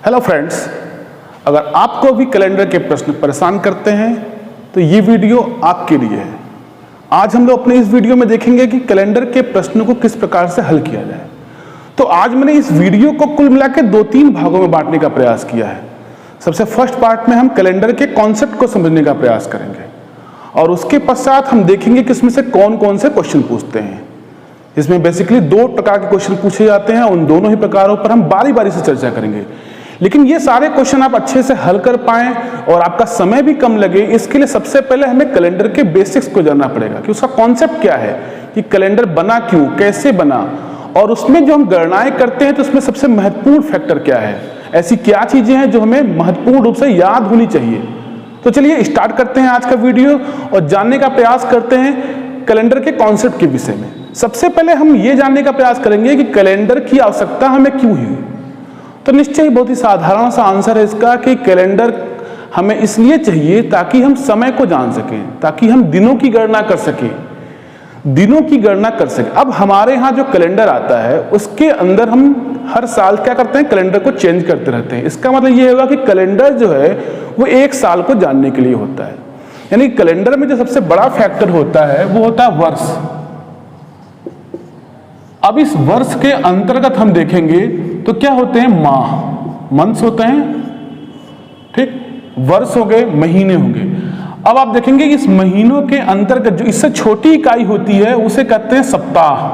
Hello friends, अगर आपको भी कैलेंडर के प्रश्न परेशान करते हैं तो ये वीडियो आपके लिए है। आज हम लोग अपने इस वीडियो में देखेंगे कि कैलेंडर के प्रश्नों को किस प्रकार से हल किया जाए। तो आज मैंने इस वीडियो को कुल मिला के 2-3 भागों में बांटने का प्रयास किया है। सबसे फर्स्ट पार्ट में हम कैलेंडर के कॉन्सेप्ट को समझने का प्रयास करेंगे और उसके पश्चात हम देखेंगे कि इसमें से कौन कौन से क्वेश्चन पूछते हैं। इसमें बेसिकली 2 प्रकार के क्वेश्चन पूछे जाते हैं, उन दोनों ही प्रकारों पर हम बारी बारी से चर्चा करेंगे। लेकिन ये सारे क्वेश्चन आप अच्छे से हल कर पाएं और आपका समय भी कम लगे, इसके लिए सबसे पहले हमें कैलेंडर के बेसिक्स को जानना पड़ेगा कि उसका कॉन्सेप्ट क्या है, कि कैलेंडर बना क्यों, कैसे बना, और उसमें जो हम गणनाएं करते हैं तो उसमें सबसे महत्वपूर्ण फैक्टर क्या है, ऐसी क्या चीजें हैं जो हमें महत्वपूर्ण रूप से याद होनी चाहिए। तो चलिए स्टार्ट करते हैं आज का वीडियो और जानने का प्रयास करते हैं कैलेंडर के कॉन्सेप्ट के विषय में। सबसे पहले हम ये जानने का प्रयास करेंगे कि कैलेंडर की आवश्यकता हमें क्यों है। तो निश्चय ही बहुत ही साधारण सा आंसर है इसका कि कैलेंडर हमें इसलिए चाहिए ताकि हम समय को जान सकें, ताकि हम दिनों की गणना कर सकें, अब हमारे यहाँ जो कैलेंडर आता है उसके अंदर हम हर साल क्या करते हैं, कैलेंडर को चेंज करते रहते हैं। इसका मतलब ये होगा कि कैलेंडर जो है वो 1 साल को जानने के लिए होता है। यानी कैलेंडर में जो सबसे बड़ा फैक्टर होता है वो होता है वर्ष। अब इस वर्ष के अंतर्गत हम देखेंगे तो क्या होते हैं, माह, मंथ्स होते हैं, ठीक, वर्ष हो गए, महीने होंगे। अब आप देखेंगे इस महीनों के अंतर्गत जो इससे छोटी इकाई होती है उसे कहते हैं सप्ताह।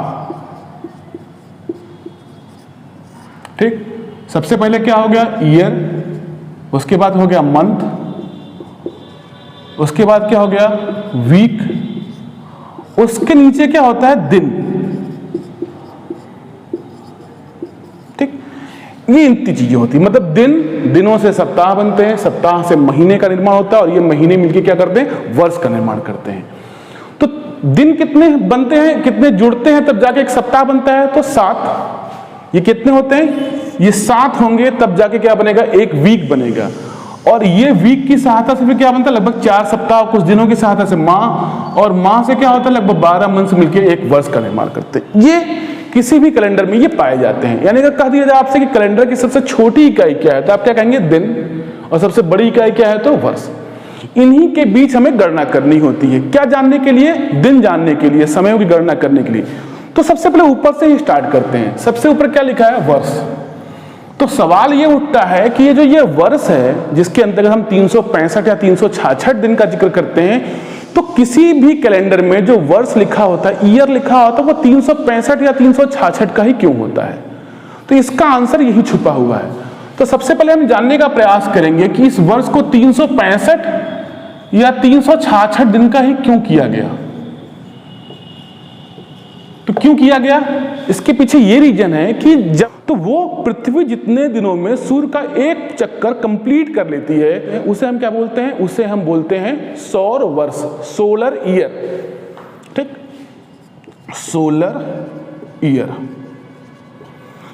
ठीक, सबसे पहले क्या हो गया, ईयर, उसके बाद हो गया मंथ, उसके बाद क्या हो गया, वीक, उसके नीचे क्या होता है, दिन। ये इतनी चीजें होती है, मतलब दिनों से सप्ताह बनते हैं, सप्ताह से महीने का निर्माण होता है और ये महीने मिलके क्या करते हैं, वर्ष का निर्माण करते हैं। तो दिन कितने बनते हैं, कितने जुड़ते हैं तब जाके एक सप्ताह बनता है, तो 7। ये कितने होते हैं, ये 7 होंगे तब जाके क्या बनेगा, एक वीक बनेगा। और ये वीक की सहायता से फिर क्या बनता है, लगभग 4 सप्ताह, कुछ दिनों की सहायता से माह, और माह से क्या होता है, लगभग 12 मंथ मिलकर एक वर्ष का निर्माण करते हैं। ये किसी भी कैलेंडर में ये पाए जाते हैं। यानी अगर कह दिया जाए आपसे कि कैलेंडर की सबसे छोटी इकाई क्या है तो आप क्या कहेंगे, दिन, और सबसे बड़ी इकाई क्या है तो वर्ष। इन्हीं के बीच हमें गणना करनी होती है। क्या जानने के लिए, दिन जानने के लिए, समयों की गणना करने के लिए। तो सबसे पहले ऊपर से ही स्टार्ट करते हैं। सबसे ऊपर क्या लिखा है, वर्ष। तो सवाल ये उठता है कि ये वर्ष है जिसके अंतर्गत हम 365 या 366 दिन का जिक्र करते हैं, तो किसी भी कैलेंडर में जो वर्ष लिखा होता है, ईयर लिखा होता है, वो 365 या 366 का ही क्यों होता है। तो इसका आंसर यही छुपा हुआ है। तो सबसे पहले हम जानने का प्रयास करेंगे कि इस वर्ष को 365 या 366 दिन का ही क्यों किया गया। तो क्यों किया गया, इसके पीछे ये रीजन है कि जब तो वो पृथ्वी जितने दिनों में सूर्य का एक चक्कर कंप्लीट कर लेती है उसे हम क्या बोलते हैं, उसे हम बोलते हैं सौर वर्ष, सोलर ईयर। ठीक, सोलर ईयर।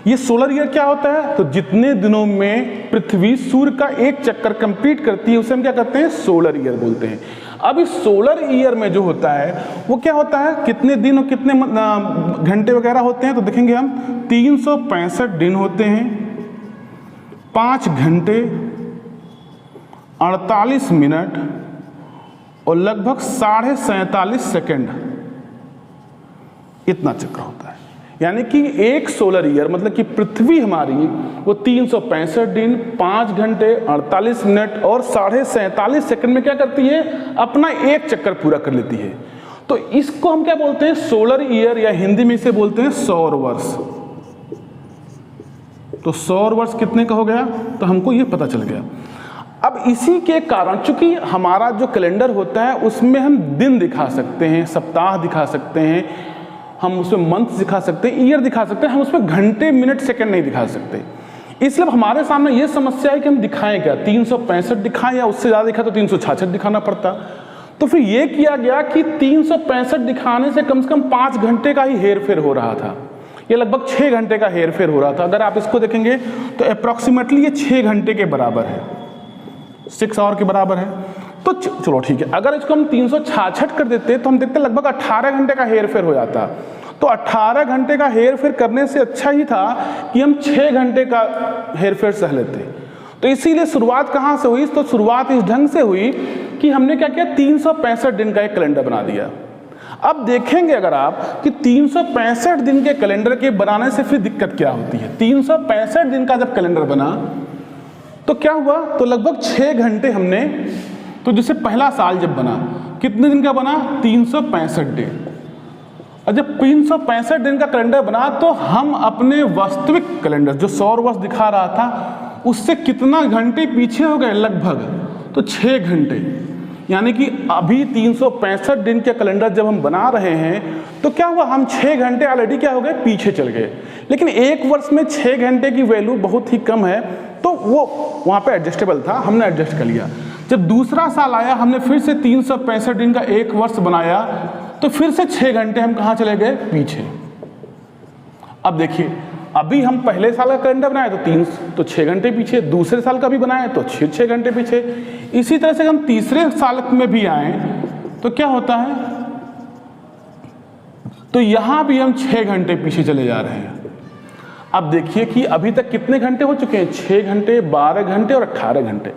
ये सोलर ईयर क्या होता है, तो जितने दिनों में पृथ्वी सूर्य का एक चक्कर कंप्लीट करती है उसे हम क्या कहते हैं, सोलर ईयर बोलते हैं। अब इस सोलर ईयर में जो होता है वो क्या होता है, कितने दिन और कितने घंटे वगैरह होते हैं, तो देखेंगे हम 365 दिन होते हैं, 5 घंटे 48 मिनट और लगभग 47.5 सेकेंड, इतना चक्र होता है। यानी कि एक सोलर ईयर मतलब कि पृथ्वी हमारी वो 365 दिन, 5 घंटे 48 मिनट और 47.5 सेकंड में क्या करती है, अपना एक चक्कर पूरा कर लेती है। तो इसको हम क्या बोलते हैं, सोलर ईयर, या हिंदी में इसे बोलते हैं सौर वर्ष। तो सौर वर्ष कितने का हो गया, तो हमको ये पता चल गया। अब इसी के कारण चूंकि हमारा जो कैलेंडर होता है उसमें हम दिन दिखा सकते हैं, सप्ताह दिखा सकते हैं, हम उसमें मंथ दिखा सकते हैं, ईयर दिखा सकते हैं, हम उसमें घंटे मिनट सेकंड नहीं दिखा सकते। इसलिए हमारे सामने ये समस्या है कि हम दिखाएं क्या, 365 दिखाएं या उससे ज़्यादा दिखा तो 366 दिखाना पड़ता। तो फिर ये किया गया कि 365 दिखाने से कम 5 घंटे का ही हेर फेर हो रहा था, ये लगभग 6 घंटे का हेर फेर हो रहा था। अगर आप इसको देखेंगे तो अप्रॉक्सीमेटली ये 6 घंटे के बराबर है, 6 आवर के बराबर है। तो चलो ठीक है, अगर इसको हम 366 कर देते तो हम देखते लगभग 18 घंटे का हेर फेर हो जाता। तो 18 घंटे का हेर फेर करने से अच्छा ही था कि हम 6 घंटे का हेर फेर सह लेते। तो इसीलिए शुरुआत कहाँ से हुई? तो शुरुआत इस ढंग से हुई कि हमने क्या किया, 365 दिन का एक कैलेंडर बना दिया। अब देखेंगे अगर आप कि 365 दिन के कैलेंडर के बनाने से फिर दिक्कत क्या होती है। 365 दिन का जब कैलेंडर बना तो क्या हुआ, तो लगभग 6 घंटे हमने, तो जैसे पहला साल जब बना कितने दिन का बना, 365 दिन। और जब 365 दिन का कैलेंडर बना तो हम अपने वास्तविक कैलेंडर जो सौर वर्ष दिखा रहा था उससे कितना घंटे पीछे हो गए, लगभग तो 6 घंटे। यानी कि अभी 365 दिन के कैलेंडर जब हम बना रहे हैं तो क्या हुआ, हम 6 घंटे ऑलरेडी क्या हो गए, पीछे चल गए। लेकिन एक वर्ष में 6 घंटे की वैल्यू बहुत ही कम है, तो वो वहाँ पे एडजस्टेबल था, हमने एडजस्ट कर लिया। जब दूसरा साल आया, हमने फिर से 365 दिन का एक वर्ष बनाया, तो फिर से 6 घंटे हम कहाँ चले गए, पीछे। अब देखिए, अभी हम पहले साल का कैलेंडर बनाए तो 6 घंटे पीछे, दूसरे साल का भी बनाए तो 6 घंटे पीछे। इसी तरह से हम तीसरे साल में भी आए तो क्या होता है, तो यहां भी हम 6 घंटे पीछे चले जा रहे हैं। अब देखिए कि अभी तक कितने घंटे हो चुके हैं, 6 घंटे, 12 घंटे और 18 घंटे।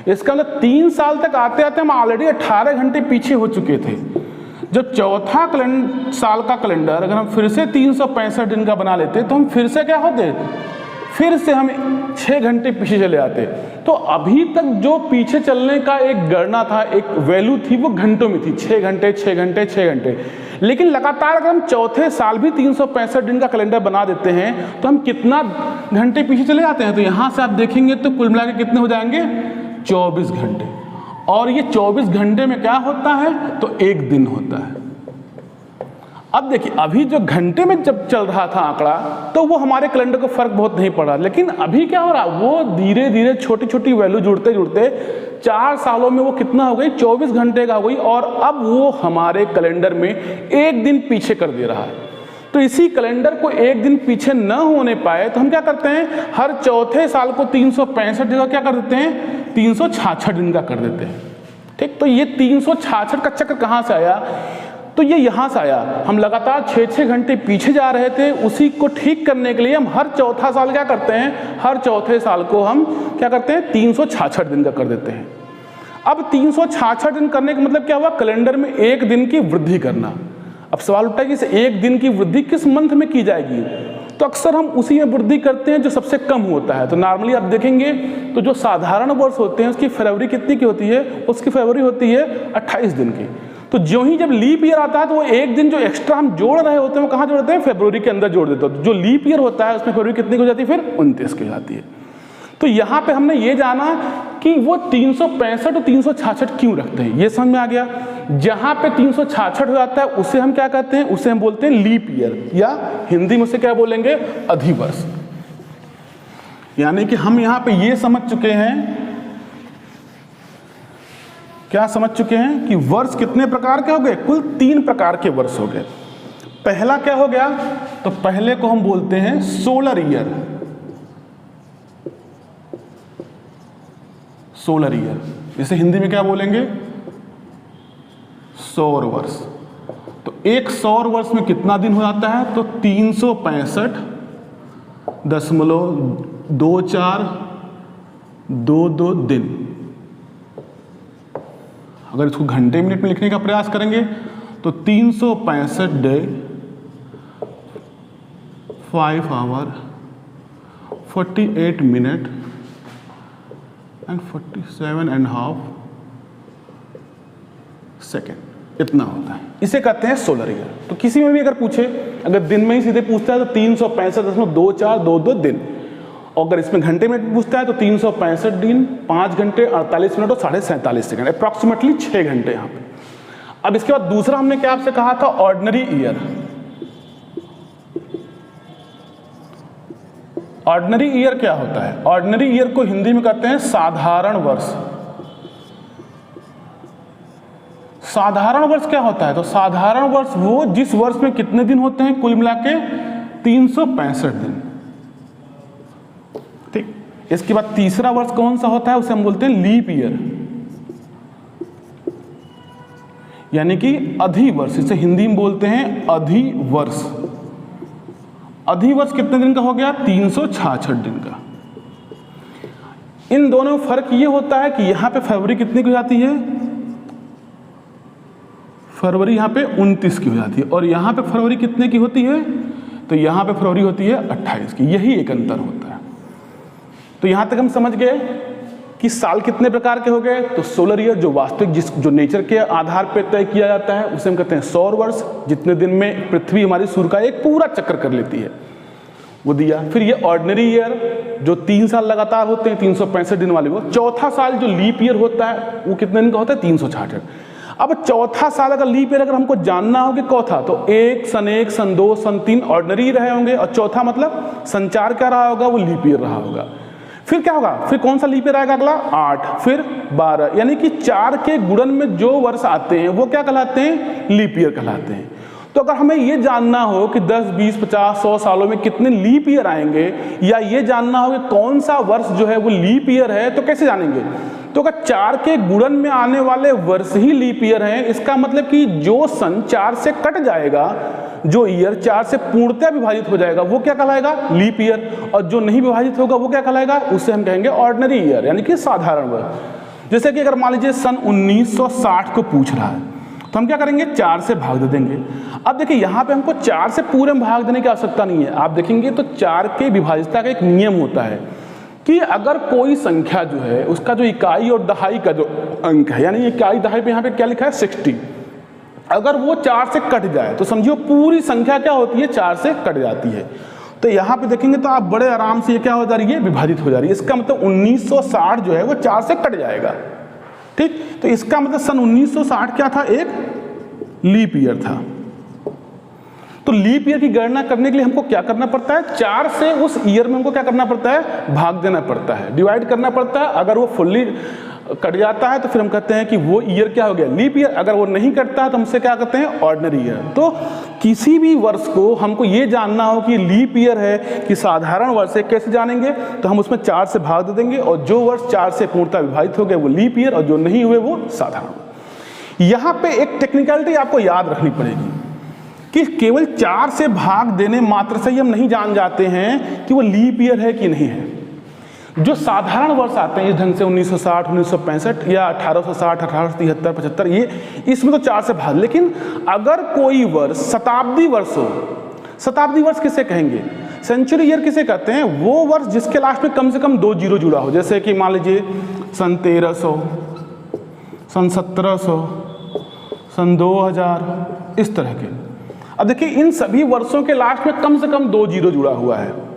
इसका मतलब 3 साल तक आते आते हम ऑलरेडी 18 घंटे पीछे हो चुके थे। जब चौथा साल का कैलेंडर अगर हम फिर से 365 दिन का बना लेते तो हम फिर से क्या होते, फिर से हम 6 घंटे पीछे चले आते। तो अभी तक जो पीछे चलने का एक गणना था, एक वैल्यू थी, वो घंटों में थी, 6 घंटे 6 घंटे 6 घंटे। लेकिन लगातार अगर हम चौथे साल भी 365 दिन का कैलेंडर बना देते हैं तो हम कितना घंटे पीछे चले जाते हैं। तो यहाँ से आप देखेंगे तो कुल मिला के कितने हो जाएंगे, 24 घंटे। और ये 24 घंटे में क्या होता है, तो एक दिन होता है। अब देखिए, अभी जो घंटे में जब चल रहा था आंकड़ा तो वो हमारे कैलेंडर को फर्क बहुत नहीं पड़ा। लेकिन अभी क्या हो रहा, वो धीरे धीरे छोटी छोटी वैल्यू जुड़ते जुड़ते 4 सालों में वो कितना हो गई, 24 घंटे का हो गई। और अब वो हमारे कैलेंडर में एक दिन पीछे कर दे रहा है। तो इसी कैलेंडर को एक दिन पीछे न होने पाए तो हम क्या करते हैं, हर चौथे साल को 365 दिन का क्या कर देते हैं, 366 दिन का कर देते हैं। ठीक, तो ये 366 का चक्र कहाँ से आया, तो ये यहाँ से आया। हम लगातार 6-6 घंटे पीछे जा रहे थे, उसी को ठीक करने के लिए हम हर चौथा साल क्या करते हैं, हर चौथे साल को हम क्या करते हैं, 366 दिन का कर देते हैं। अब 366 दिन करने का मतलब क्या हुआ, कैलेंडर में एक दिन की वृद्धि करना। अब सवाल उठता है कि इस एक दिन की वृद्धि किस मंथ में की जाएगी, तो अक्सर हम उसी में वृद्धि करते हैं जो सबसे कम होता है। तो नॉर्मली आप देखेंगे तो जो साधारण वर्ष होते हैं उसकी फरवरी कितनी की होती है, उसकी फरवरी होती है 28 दिन की। तो जो ही जब लीप ईयर आता है तो वो एक दिन जो एक्स्ट्रा हम जोड़ रहे होते हैं वो कहाँ जोड़ते हैं, फरवरी के अंदर जोड़ देते हैं। तो जो लीप ईयर होता है उसमें फरवरी कितनी हो जाती है, फिर 29 की हो जाती है। तो यहाँ पे हमने ये जाना कि वो 365 और 366 क्यों रखते हैं, ये समझ में आ गया। जहाँ पे 366 हो जाता है उसे हम क्या कहते हैं, उसे हम बोलते हैं लीप ईयर, या हिंदी में उसे क्या बोलेंगे, अधिवर्ष। यानी कि हम यहाँ पे ये समझ चुके हैं, क्या समझ चुके हैं कि वर्ष कितने प्रकार के हो गए, कुल 3 प्रकार के वर्ष हो गए। पहला क्या हो गया, तो पहले को हम बोलते हैं सोलर ईयर। सोलर ईयर, इसे हिंदी में क्या बोलेंगे, सौर वर्ष। तो एक सौर वर्ष में कितना दिन हो जाता है, तो 365.2422 दिन। अगर इसको घंटे मिनट में लिखने का प्रयास करेंगे तो 365 day 5 hour 48 minute and 47.5 second, इतना होता है। इसे कहते हैं सोलर ईयर। तो किसी में भी अगर पूछे, अगर दिन में ही सीधे पूछता है तो 365.2422 दिन, और अगर इसमें घंटे में पूछता है तो 365 दिन 5 घंटे 48 मिनट और 47.5 सेकंड, अप्रॉक्सीमेटली 6 घंटे यहाँ पे। अब इसके बाद दूसरा हमने क्या आपसे कहा था, ऑर्डिनरी ईयर। ऑर्डिनरी ईयर क्या होता है, ऑर्डिनरी ईयर को हिंदी में कहते हैं साधारण वर्ष। साधारण वर्ष क्या होता है, तो साधारण वर्ष वो जिस वर्ष में कितने दिन होते हैं, कुल मिला के 365 दिन। ठीक, इसके बाद तीसरा वर्ष कौन सा होता है, उसे हम बोलते हैं लीप ईयर, यानी कि अधिवर्ष। इसे हिंदी में बोलते हैं अधिवर्ष। अधिवर्ष कितने दिन का हो गया, 366 दिन का। इन दोनों में फर्क ये होता है कि यहां पे फरवरी कितनी की हो जाती है, फरवरी यहां पे 29 की हो जाती है, और यहां पे फरवरी कितने की होती है, तो यहां पे फरवरी होती है 28 की। यही एक अंतर होता है। तो यहां तक हम समझ गए कि साल कितने प्रकार के हो गए। तो सोलर ईयर जो वास्तविक जो नेचर के आधार पर तय किया जाता है उसे हम कहते हैं सौर वर्ष, जितने दिन में पृथ्वी हमारी सूर्य का एक पूरा चक्कर कर लेती है, वो दिया। फिर ये ऑर्डिनरी ईयर जो 3 साल लगातार होते हैं, 365 दिन वाले। वो चौथा साल जो लीप ईयर होता है वो कितने दिन का होता है, 366। अब चौथा साल अगर लीप ईयर अगर हमको जानना हो कि कौथा, तो 1 सन 1 सन 2 सन 3 ऑर्डिनरी रहे होंगे, और चौथा मतलब संचार क्या रहा होगा, वो लीप ईयर रहा होगा। फिर क्या होगा, फिर कौन सा लीप ईयर आएगा अगला, 8, फिर 12, यानी कि 4 के गुणन में जो वर्ष आते हैं वो क्या कहलाते हैं, लीप ईयर कहलाते हैं। तो अगर हमें ये जानना हो कि 10, 20, 50, 100 सालों में कितने लीप ईयर आएंगे, या ये जानना हो कि कौन सा वर्ष जो है वो लीप ईयर है, तो कैसे जानेंगे। तो अगर 4 के गुणन में आने वाले वर्ष ही लीप ईयर हैं, इसका मतलब कि जो सन 4 से कट जाएगा, जो ईयर 4 से पूर्णतः विभाजित हो जाएगा, वो क्या कहलाएगा, लीप ईयर। और जो नहीं विभाजित होगा वो क्या कहलाएगा, उसे हम कहेंगे ऑर्डिनरी ईयर, यानी कि साधारण वर्ष। जैसे कि अगर मान लीजिए सन 1960 को पूछ रहा है, तो हम क्या करेंगे, 4 से भाग दे देंगे। अब देखिए यहाँ पे हमको 4 से पूरे में भाग देने की आवश्यकता नहीं है। आप देखेंगे तो 4 के विभाजितता का एक नियम होता है कि अगर कोई संख्या जो है उसका जो इकाई और दहाई का जो अंक है, यानी इकाई दहाई पे यहाँ पे क्या लिखा है 60, अगर वो 4 से कट जाए तो समझिए पूरी संख्या क्या होती है, 4 से कट जाती है। तो यहाँ पे देखेंगे तो आप बड़े आराम से ये क्या हो जा रही है, विभाजित हो जा रही है। इसका मतलब 1960 जो है वो 4 से कट जाएगा, ठीक। तो इसका मतलब सन 1960 क्या था, एक लीप ईयर था। तो लीप ईयर की गणना करने के लिए हमको क्या करना पड़ता है, 4 से उस ईयर में हमको क्या करना पड़ता है, भाग देना पड़ता है, डिवाइड करना पड़ता है। अगर वो फुल्ली कट जाता है तो फिर हम कहते हैं कि वो ईयर क्या हो गया, लीप ईयर। अगर वो नहीं कटता है तो हमसे क्या कहते हैं, ऑर्डिनरी ईयर। तो किसी भी वर्ष को हमको ये जानना हो कि लीप ईयर है कि साधारण वर्ष है, कैसे जानेंगे, तो हम उसमें 4 से भाग दे देंगे, और जो वर्ष 4 से पूर्णतः विभाजित हो गए वो लीप ईयर, और जो नहीं हुए वो साधारण। यहाँ पे एक टेक्निकलिटी आपको याद रखनी पड़ेगी कि केवल 4 से भाग देने मात्र से ही हम नहीं जान जाते हैं कि वो लीप ईयर है कि नहीं है। जो साधारण वर्ष आते हैं इस ढंग से 1960, 1965 या 1860, 1873, 75, ये इसमें तो 4 से भाग। लेकिन अगर कोई वर्ष शताब्दी वर्ष हो, शताब्दी वर्ष किसे कहेंगे, सेंचुरी ईयर किसे कहते हैं, वो वर्ष जिसके लास्ट में कम से कम 2 जीरो जुड़ा हो। जैसे कि मान लीजिए सन 1300, सन 1700, सन 2000, इस तरह के। अब देखिए इन सभी वर्षों के लास्ट में कम से कम 2 जीरो जुड़ा हुआ है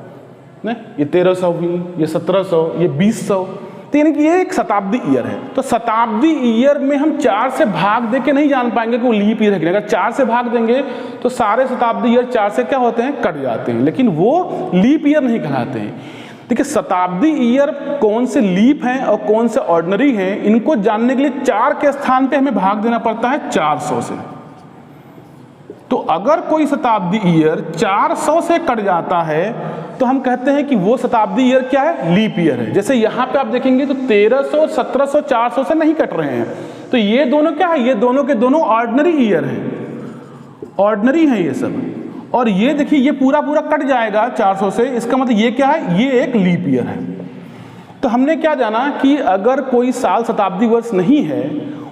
ना, ये 1300 हुई, ये 1700, ये 2000, तो यानी कि ये एक शताब्दी ईयर है। तो शताब्दी ईयर में हम 4 से भाग दे के नहीं जान पाएंगे कि वो लीप ईयर है कि नहीं। अगर 4 से भाग देंगे तो सारे शताब्दी ईयर 4 से क्या होते हैं, कट जाते हैं, लेकिन वो लीप ईयर नहीं कहलाते हैं। देखिए शताब्दी ईयर कौन से लीप हैं और कौन से ऑर्डिनरी हैं, इनको जानने के लिए 4 के स्थान पे हमें भाग देना पड़ता है 400 से। तो अगर कोई शताब्दी ईयर 400 से कट जाता है तो हम कहते हैं कि वो शताब्दी ईयर क्या है, लीप ईयर है। जैसे यहाँ पे आप देखेंगे तो 1300, 1700, 400 से नहीं कट रहे हैं, तो ये दोनों क्या है, ये दोनों के दोनों ऑर्डिनरी ईयर हैं, ऑर्डिनरी हैं ये सब। और ये देखिए ये पूरा पूरा कट जाएगा 400 से, इसका मतलब ये क्या है, ये एक लीप ईयर है। तो हमने क्या जाना कि अगर कोई साल शताब्दी वर्ष नहीं है,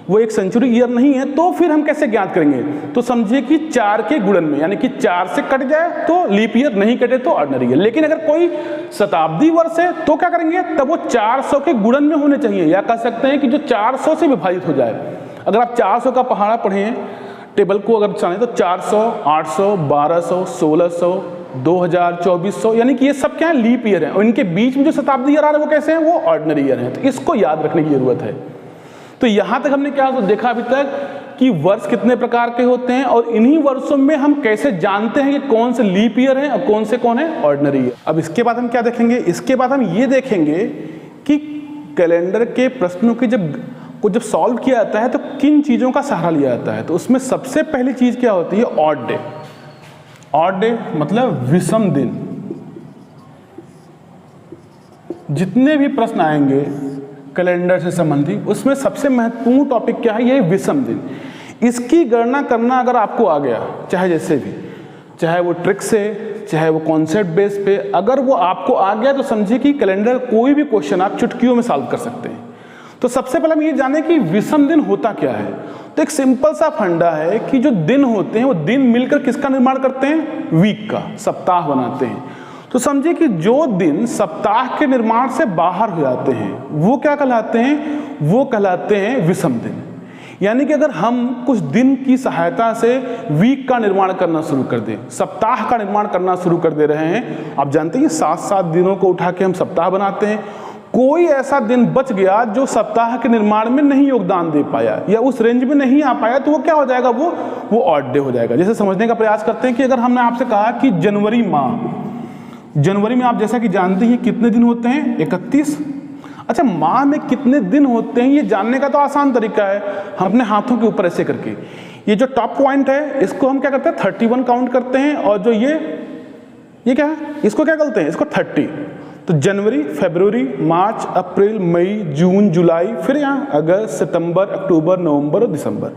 वो एक सेंचुरी ईयर नहीं है, तो फिर हम कैसे ज्ञात करेंगे, तो समझिए कि 4 के गुणन में, यानी कि 4 से कट जाए तो लीप ईयर, नहीं कटे तो ऑर्डिनरी ईयर। लेकिन अगर कोई शताब्दी वर्ष है तो क्या करेंगे, तब वो 400 के गुणन में होने चाहिए, या कह सकते हैं कि जो 400 से विभाजित हो जाए। अगर आप 400 का पहाड़ा पढ़ें टेबल को अगर चाहें तो 400, 800, 1200, 1600, 2000, 2400, यानी कि ये सब क्या है, लीप ईयर है। और इनके बीच में जो शताब्दी ईयर आ रहे हैं वो कैसे हैं, वो ऑर्डिनरी ईयर हैं। तो इसको याद रखने की जरूरत है। तो यहां तक हमने क्या देखा अभी तक कि वर्ष कितने प्रकार के होते हैं, और इन्हीं वर्षों में हम कैसे जानते हैं कि कौन से लीप ईयर हैं और कौन से कौन है ऑर्डिनरी ईयर। अब इसके बाद हम क्या देखेंगे, इसके बाद हम ये देखेंगे कि कैलेंडर के प्रश्नों की जब सॉल्व किया जाता है तो किन चीजों का सहारा लिया जाता है। तो उसमें सबसे पहली चीज क्या होती है, ऑड डे। ऑड डे मतलब विषम दिन। जितने भी प्रश्न आएंगे कैलेंडर से संबंधित, उसमें सबसे महत्वपूर्ण टॉपिक क्या है, ये विषम दिन। इसकी गणना करना अगर आपको आ गया, चाहे जैसे भी, चाहे वो ट्रिक से, चाहे वो कॉन्सेप्ट बेस पे, अगर वो आपको आ गया तो समझिए कि कैलेंडर कोई भी क्वेश्चन आप चुटकियों में सॉल्व कर सकते हैं। तो सबसे पहले हम ये जाने कि विषम दिन होता क्या है। तो एक सिंपल सा फंडा है कि जो दिन होते हैं वो दिन मिलकर किसका निर्माण करते हैं, वीक का, सप्ताह बनाते हैं। तो समझिए कि जो दिन सप्ताह के निर्माण से बाहर हो जाते हैं वो क्या कहलाते हैं, वो कहलाते हैं विषम दिन। यानी कि अगर हम कुछ दिन की सहायता से वीक का निर्माण करना शुरू कर दें, सप्ताह का निर्माण करना शुरू कर दे रहे हैं, आप जानते हैं 7-7 दिनों को उठा के हम सप्ताह बनाते हैं, कोई ऐसा दिन बच गया जो सप्ताह के निर्माण में नहीं योगदान दे पाया या उस रेंज में नहीं आ पाया, तो वो क्या हो जाएगा, वो ऑड डे हो जाएगा। जैसे समझने का प्रयास करते हैं कि अगर हमने आपसे कहा कि जनवरी माह, जनवरी में आप जैसा कि जानते हैं कितने दिन होते हैं, 31। अच्छा, माह में कितने दिन होते हैं ये जानने का तो आसान तरीका है, हम अपने हाथों के ऊपर ऐसे करके, ये जो टॉप पॉइंट है इसको हम क्या करते हैं 31 काउंट करते हैं, और जो ये क्या है, इसको क्या करते हैं, इसको 30। तो जनवरी, फरवरी, मार्च, अप्रैल, मई, जून, जुलाई, फिर यहाँ अगस्त, सितंबर, अक्टूबर, नवंबर और दिसंबर।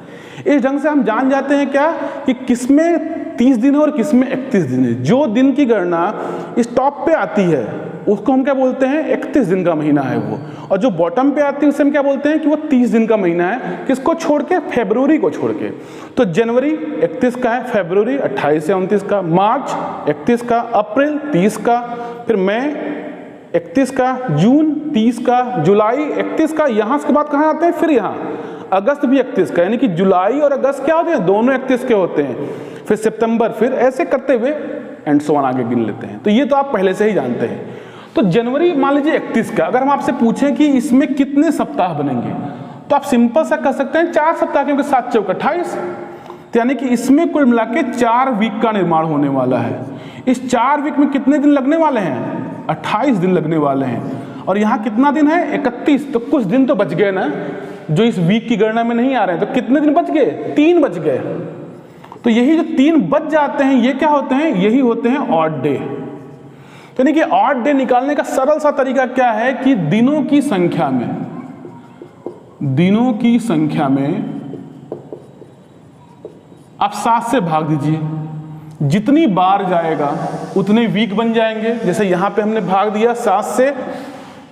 इस ढंग से हम जान जाते हैं क्या कि किसमें 30 दिन है और किसमें 31 दिन है। जो दिन की गणना इस टॉप पे आती है उसको हम क्या बोलते हैं, 31 दिन का महीना है वो, और जो बॉटम पे आती है उसे हम क्या बोलते हैं कि वो 30 दिन का महीना है। किसको छोड़ के, फरवरी को छोड़ के। तो जनवरी 31 का है, फरवरी 28 से 29 का, मार्च 31 का, अप्रैल 30 का, फिर मई 31 का, जून 30 का, जुलाई 31 का। यहाँ के बाद कहाँ आते हैं, फिर यहाँ अगस्त भी 31 का, यानी कि जुलाई और अगस्त क्या होते हैं, दोनों 31 के होते हैं। फिर सितंबर, फिर ऐसे करते हुए एंड सो ऑन आगे गिन लेते हैं। तो ये तो आप पहले से ही जानते हैं। तो जनवरी मान लीजिए 31 का, अगर हम आपसे पूछें कि इसमें कितने सप्ताह बनेंगे, तो आप सिंपल सा कह सकते हैं 4 सप्ताह, क्योंकि 7 चौक 28, तो यानी कि इसमें कुल मिला के 4 वीक का निर्माण होने वाला है। इस 4 वीक में कितने दिन लगने वाले हैं, 28 दिन लगने वाले हैं। और यहाँ कितना दिन है, 31। तो कुछ दिन तो बच गए ना, जो इस वीक की गणना में नहीं आ रहे हैं। तो कितने दिन बच गए, 3 बच गए। तो यही जो 3 बच जाते हैं ये क्या होते हैं, यही होते हैं ऑड डे। तो यानी कि ऑड डे निकालने का सरल सा तरीका क्या है कि दिनों की संख्या में आप 7 से भाग दीजिए, जितनी बार जाएगा उतने वीक बन जाएंगे। जैसे यहां पे हमने भाग दिया 7 से,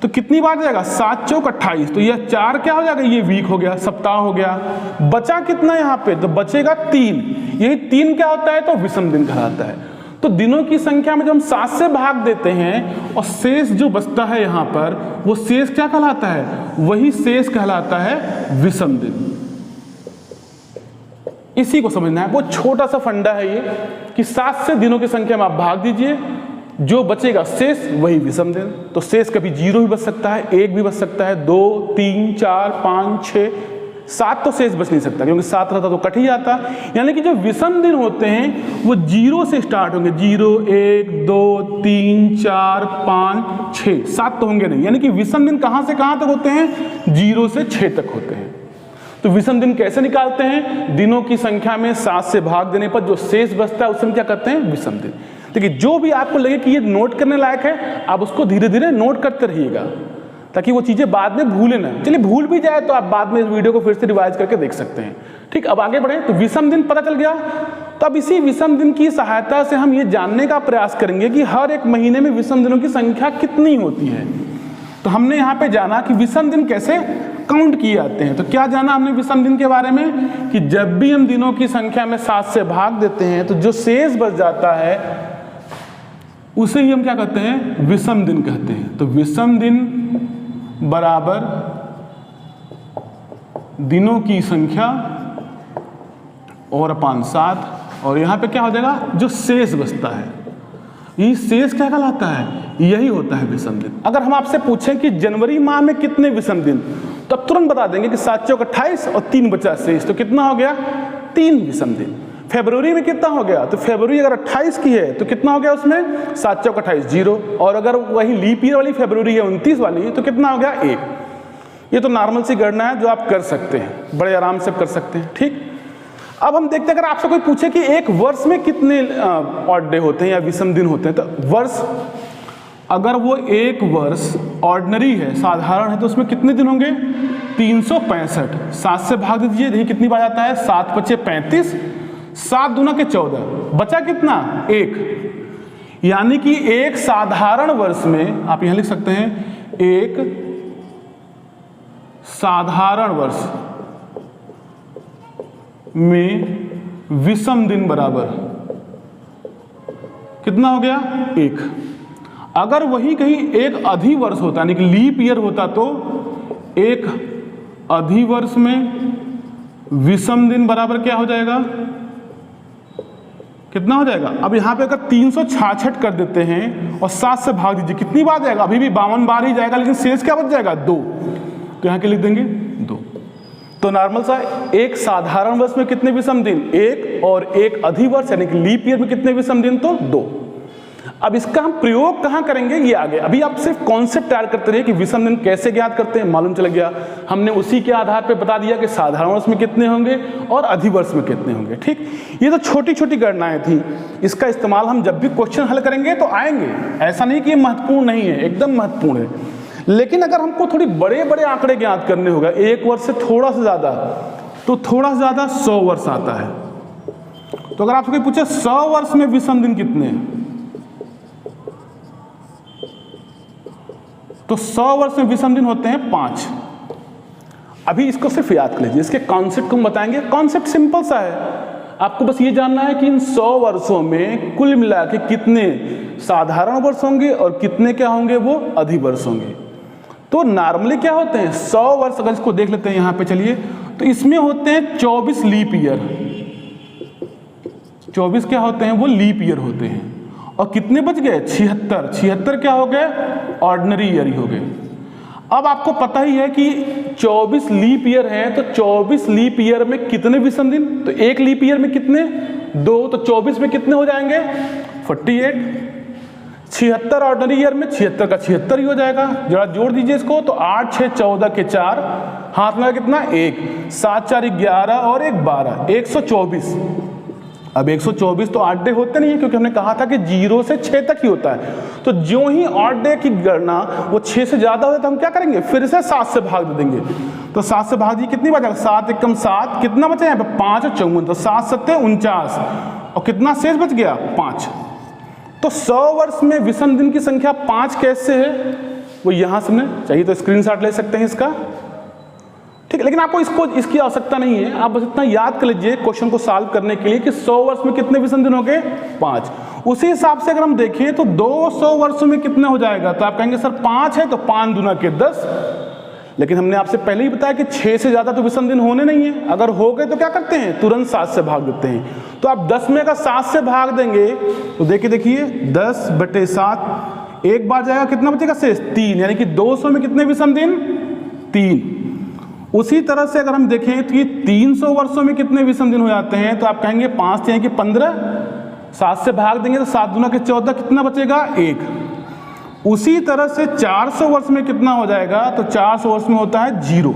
तो कितनी बार जाएगा, 7 चौक 28, तो यह 4 क्या हो जाएगा, ये वीक हो गया, सप्ताह हो गया। बचा कितना यहाँ पे, तो बचेगा 3। यही 3 क्या होता है, तो विषम दिन कहलाता है। तो दिनों की संख्या में जब हम 7 से भाग देते हैं और शेष जो बचता है यहाँ पर, वो शेष क्या कहलाता है, वही शेष कहलाता है विषम दिन। इसी को समझना है, वो छोटा सा फंडा है ये कि 7 से दिनों की संख्या में आप भाग दीजिए, जो बचेगा शेष वही विषम दिन। तो शेष कभी 0 भी बच सकता है, 1 भी बच सकता है, 2, 3, 4, 5, 6, 7 तो शेष बच नहीं सकता, क्योंकि 7 रहता तो कट ही जाता। यानी कि जो विषम दिन होते हैं वो 0 से स्टार्ट होंगे, 0, 1, 2, 3, 4, 5, 6, 7 तो होंगे नहीं। यानी कि विषम दिन कहाँ से कहाँ तक होते हैं, 0 से 6 तक होते हैं। तो विषम दिन कैसे निकालते हैं, दिनों की संख्या में 7 से भाग देने पर जो शेष बचता है उसे हम क्या कहते हैं, विषम दिन। देखिए, जो भी आपको लगे कि ये नोट करने लायक है, आप उसको धीरे धीरे नोट करते रहिएगा, ताकि वो चीज़ें बाद में भूले ना। चलिए, भूल भी जाए तो आप बाद में इस वीडियो को फिर से रिवाइज करके देख सकते हैं। ठीक, अब आगे बढ़े। तो विषम दिन पता चल गया, तो अब इसी विषम दिन की सहायता से हम ये जानने का प्रयास करेंगे कि हर एक महीने में विषम दिनों की संख्या कितनी होती है। तो हमने यहाँ पे जाना कि विषम दिन कैसे काउंट किए जाते हैं। तो क्या जाना हमने विषम दिन के बारे में, कि जब भी हम दिनों की संख्या में 7 से भाग देते हैं तो जो शेष बच जाता है उसे ही हम क्या कहते हैं, विषम दिन कहते हैं। तो विषम दिन बराबर दिनों की संख्या और अपान 7, और यहाँ पे क्या हो जाएगा, जो शेष बचता है, ये शेष क्या कहलाता है, यही होता है विषम दिन। अगर हम आपसे पूछें कि जनवरी माह में कितने विषम दिन, तो अब तुरंत बता देंगे कि 7 चौक 28 और 3 बचा शेष, तो कितना हो गया, 3 विषम दिन। फरवरी में कितना हो गया, तो फरवरी अगर 28 की है तो कितना हो गया उसमें, 7 चौक 28, 0। और अगर वही लीप ईयर वाली फरवरी है 29 वाली, तो कितना हो गया, 1। ये तो नॉर्मल सी गणना है जो आप कर सकते हैं, बड़े आराम से कर सकते हैं। ठीक, अब हम देखते हैं अगर आपसे कोई पूछे कि एक वर्ष में कितने ऑड डे होते हैं या विषम दिन होते हैं, तो वर्ष, अगर वो एक वर्ष ऑर्डिनरी है, साधारण है, तो उसमें कितने दिन होंगे, 365। 7 से भाग दीजिए, देखिए कितनी बार आता है, 7 × 5 = 35, 7 दूना के 14, बचा कितना, 1। यानी कि एक साधारण वर्ष में, आप यहां लिख सकते हैं, एक साधारण वर्ष में विषम दिन बराबर कितना हो गया? 1। अगर वही कहीं एक अधिवर्ष होता, यानी कि लीप ईयर होता, तो एक अधिवर्ष में विषम दिन बराबर क्या हो जाएगा? कितना हो जाएगा? अब यहां पे अगर 366 कर देते हैं और 7 से भाग दीजिए, कितनी बार जाएगा? अभी भी 52 बार ही जाएगा, लेकिन शेष क्या बच जाएगा? 2। तो यहां के लिख देंगे 2। तो नॉर्मल सा एक साधारण वर्ष में कितने विषम दिन? 1, और एक अधिवर्ष यानी कि लीप ईयर में कितने विषम दिन? तो 2। अब इसका हम प्रयोग कहां करेंगे ये आगे। अभी आप सिर्फ कॉन्सेप्ट तैयार करते रहे कि विषम दिन कैसे ज्ञात करते हैं, मालूम चल गया। हमने उसी के आधार पर बता दिया कि साधारण वर्ष में कितने होंगे और अधिवर्ष में कितने होंगे। ठीक, ये तो छोटी छोटी गणनाएं थी। इसका इस्तेमाल हम जब भी क्वेश्चन हल करेंगे तो आएंगे, ऐसा नहीं कि ये महत्वपूर्ण नहीं है, एकदम महत्वपूर्ण है। लेकिन अगर हमको थोड़ी बड़े बड़े आंकड़े ज्ञात करने होगा, एक वर्ष से थोड़ा सा ज्यादा, तो थोड़ा सा ज्यादा 100 वर्ष आता है। तो अगर आपसे कोई पूछे 100 वर्ष में विषम दिन कितने हैं, तो 100 वर्ष में विषम दिन होते हैं 5। अभी इसको सिर्फ याद कर लीजिए, इसके कॉन्सेप्ट को हम बताएंगे। कॉन्सेप्ट सिंपल सा है, आपको बस ये जानना है कि इन 100 वर्षों में कुल मिला के कितने साधारण वर्ष होंगे और कितने क्या होंगे? वो अधिवर्ष होंगे। तो नॉर्मली क्या होते हैं 100 वर्ष, अगर इसको देख लेते हैं यहाँ पे, चलिए, तो इसमें होते हैं 24 लीप ईयर। 24 क्या होते हैं? वो लीप ईयर होते हैं। और कितने बच गए? 76। 76 क्या हो गए? ऑर्डिनरी ईयर ही हो गए। अब आपको पता ही है कि 24 लीप ईयर है, तो 24 लीप ईयर में कितने विषम दिन? तो एक लीप ईयर में कितने? 2। तो 24 में कितने हो जाएंगे? 48। 76 ऑर्डिनरी ईयर में 76 का 76 ही हो जाएगा। जरा जोड़ दीजिए इसको, तो 8, 6, 14 के 4, हाथ में कितना? 1, 7, 4, 11 और 1, 12, 124। अब 124 तो ऑड डे होते नहीं है, क्योंकि हमने कहा था कि 0 से 6 तक ही होता है। तो जो ही ऑड डे की गणना वो 6 से ज्यादा होता है, तो हम क्या करेंगे? फिर से 7 से भाग दे देंगे। तो 7 से भाग दिए, कितनी बचा? 7 एकम 7, कितना बचा यहाँ पे? 5 और 54, तो 7 7 49, और कितना शेष बच गया? 5। तो 100 वर्ष में विषम दिन की संख्या 5 कैसे है, वो यहां से हमने, चाहिए तो स्क्रीनशॉट ले सकते हैं इसका। ठीक है, लेकिन आपको इसकी आवश्यकता नहीं है, आप बस इतना याद कर लीजिए क्वेश्चन को सॉल्व करने के लिए कि 100 वर्ष में कितने विषम दिन हो गए? 5। उसी हिसाब से अगर हम देखें तो 200 वर्षों में कितना हो जाएगा? तो आप कहेंगे सर 5 है तो 5 दूना के 10, लेकिन हमने आपसे पहले ही बताया कि 6 से ज्यादा तो विषम दिन होने नहीं है। अगर हो गए तो क्या करते हैं? तुरंत 7 से भाग देते हैं। तो आप 10 में अगर 7 से भाग देंगे तो देखिए 10/7, एक बार जाएगा, कितना बचेगा शेष? 3, यानी कि 200 में कितने विषम दिन? 3। उसी तरह से अगर हम देखें तो ये 300 वर्षों में कितने विषम दिन हो जाते हैं? तो आप कहेंगे 5 यानी कि 15, 7 से भाग देंगे तो 7 दूना के 14, कितना बचेगा? 1। उसी तरह से 400 वर्ष में कितना हो जाएगा? तो 400 वर्ष में होता है 0।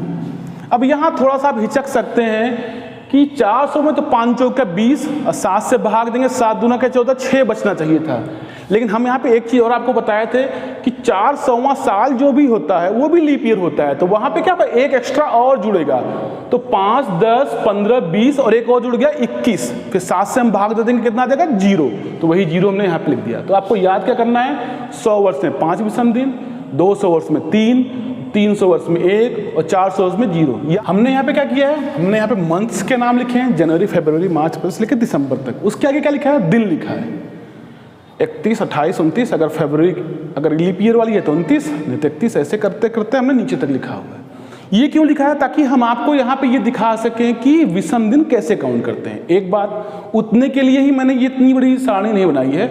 अब यहाँ थोड़ा सा आप हिचक सकते हैं कि 400 में तो 5 चौका 20, और 7 से भाग देंगे, 7 दूना के 14, 6 बचना चाहिए था। लेकिन हम यहाँ पे एक चीज और आपको बताए थे कि 400वां साल जो भी होता है वो भी लीप ईयर होता है, तो वहां पे क्या होगा? एक एक्स्ट्रा और जुड़ेगा। तो 5, 10, 15, 20 और एक और जुड़ गया 21। फिर 7 से हम भाग दे देंगे, कितना आ जाएगा? 0। तो वही 0 हमने यहाँ पे लिख दिया। तो आपको याद क्या करना है? 100 वर्ष में 5 विषम दिन, 200 वर्ष में 3, 300 वर्ष में 1 और 400 वर्ष में 0। हमने यहाँ पे क्या किया है? हमने यहाँ पे मंथ्स के नाम लिखे हैं, जनवरी, फरवरी, मार्च, अप्रैल से लेकर दिसंबर तक। उसके आगे क्या लिखा है? दिन लिखा है। 31, 28, 29, अगर फरवरी, अगर लीप ईयर वाली है तो 29, नहीं तो 31, ऐसे करते करते हमने नीचे तक लिखा हुआ है। ये क्यों लिखा है? ताकि हम आपको यहाँ पे ये दिखा सकें कि विषम दिन कैसे काउंट करते हैं। एक बात, उतने के लिए ही मैंने ये इतनी बड़ी सारणी नहीं बनाई है।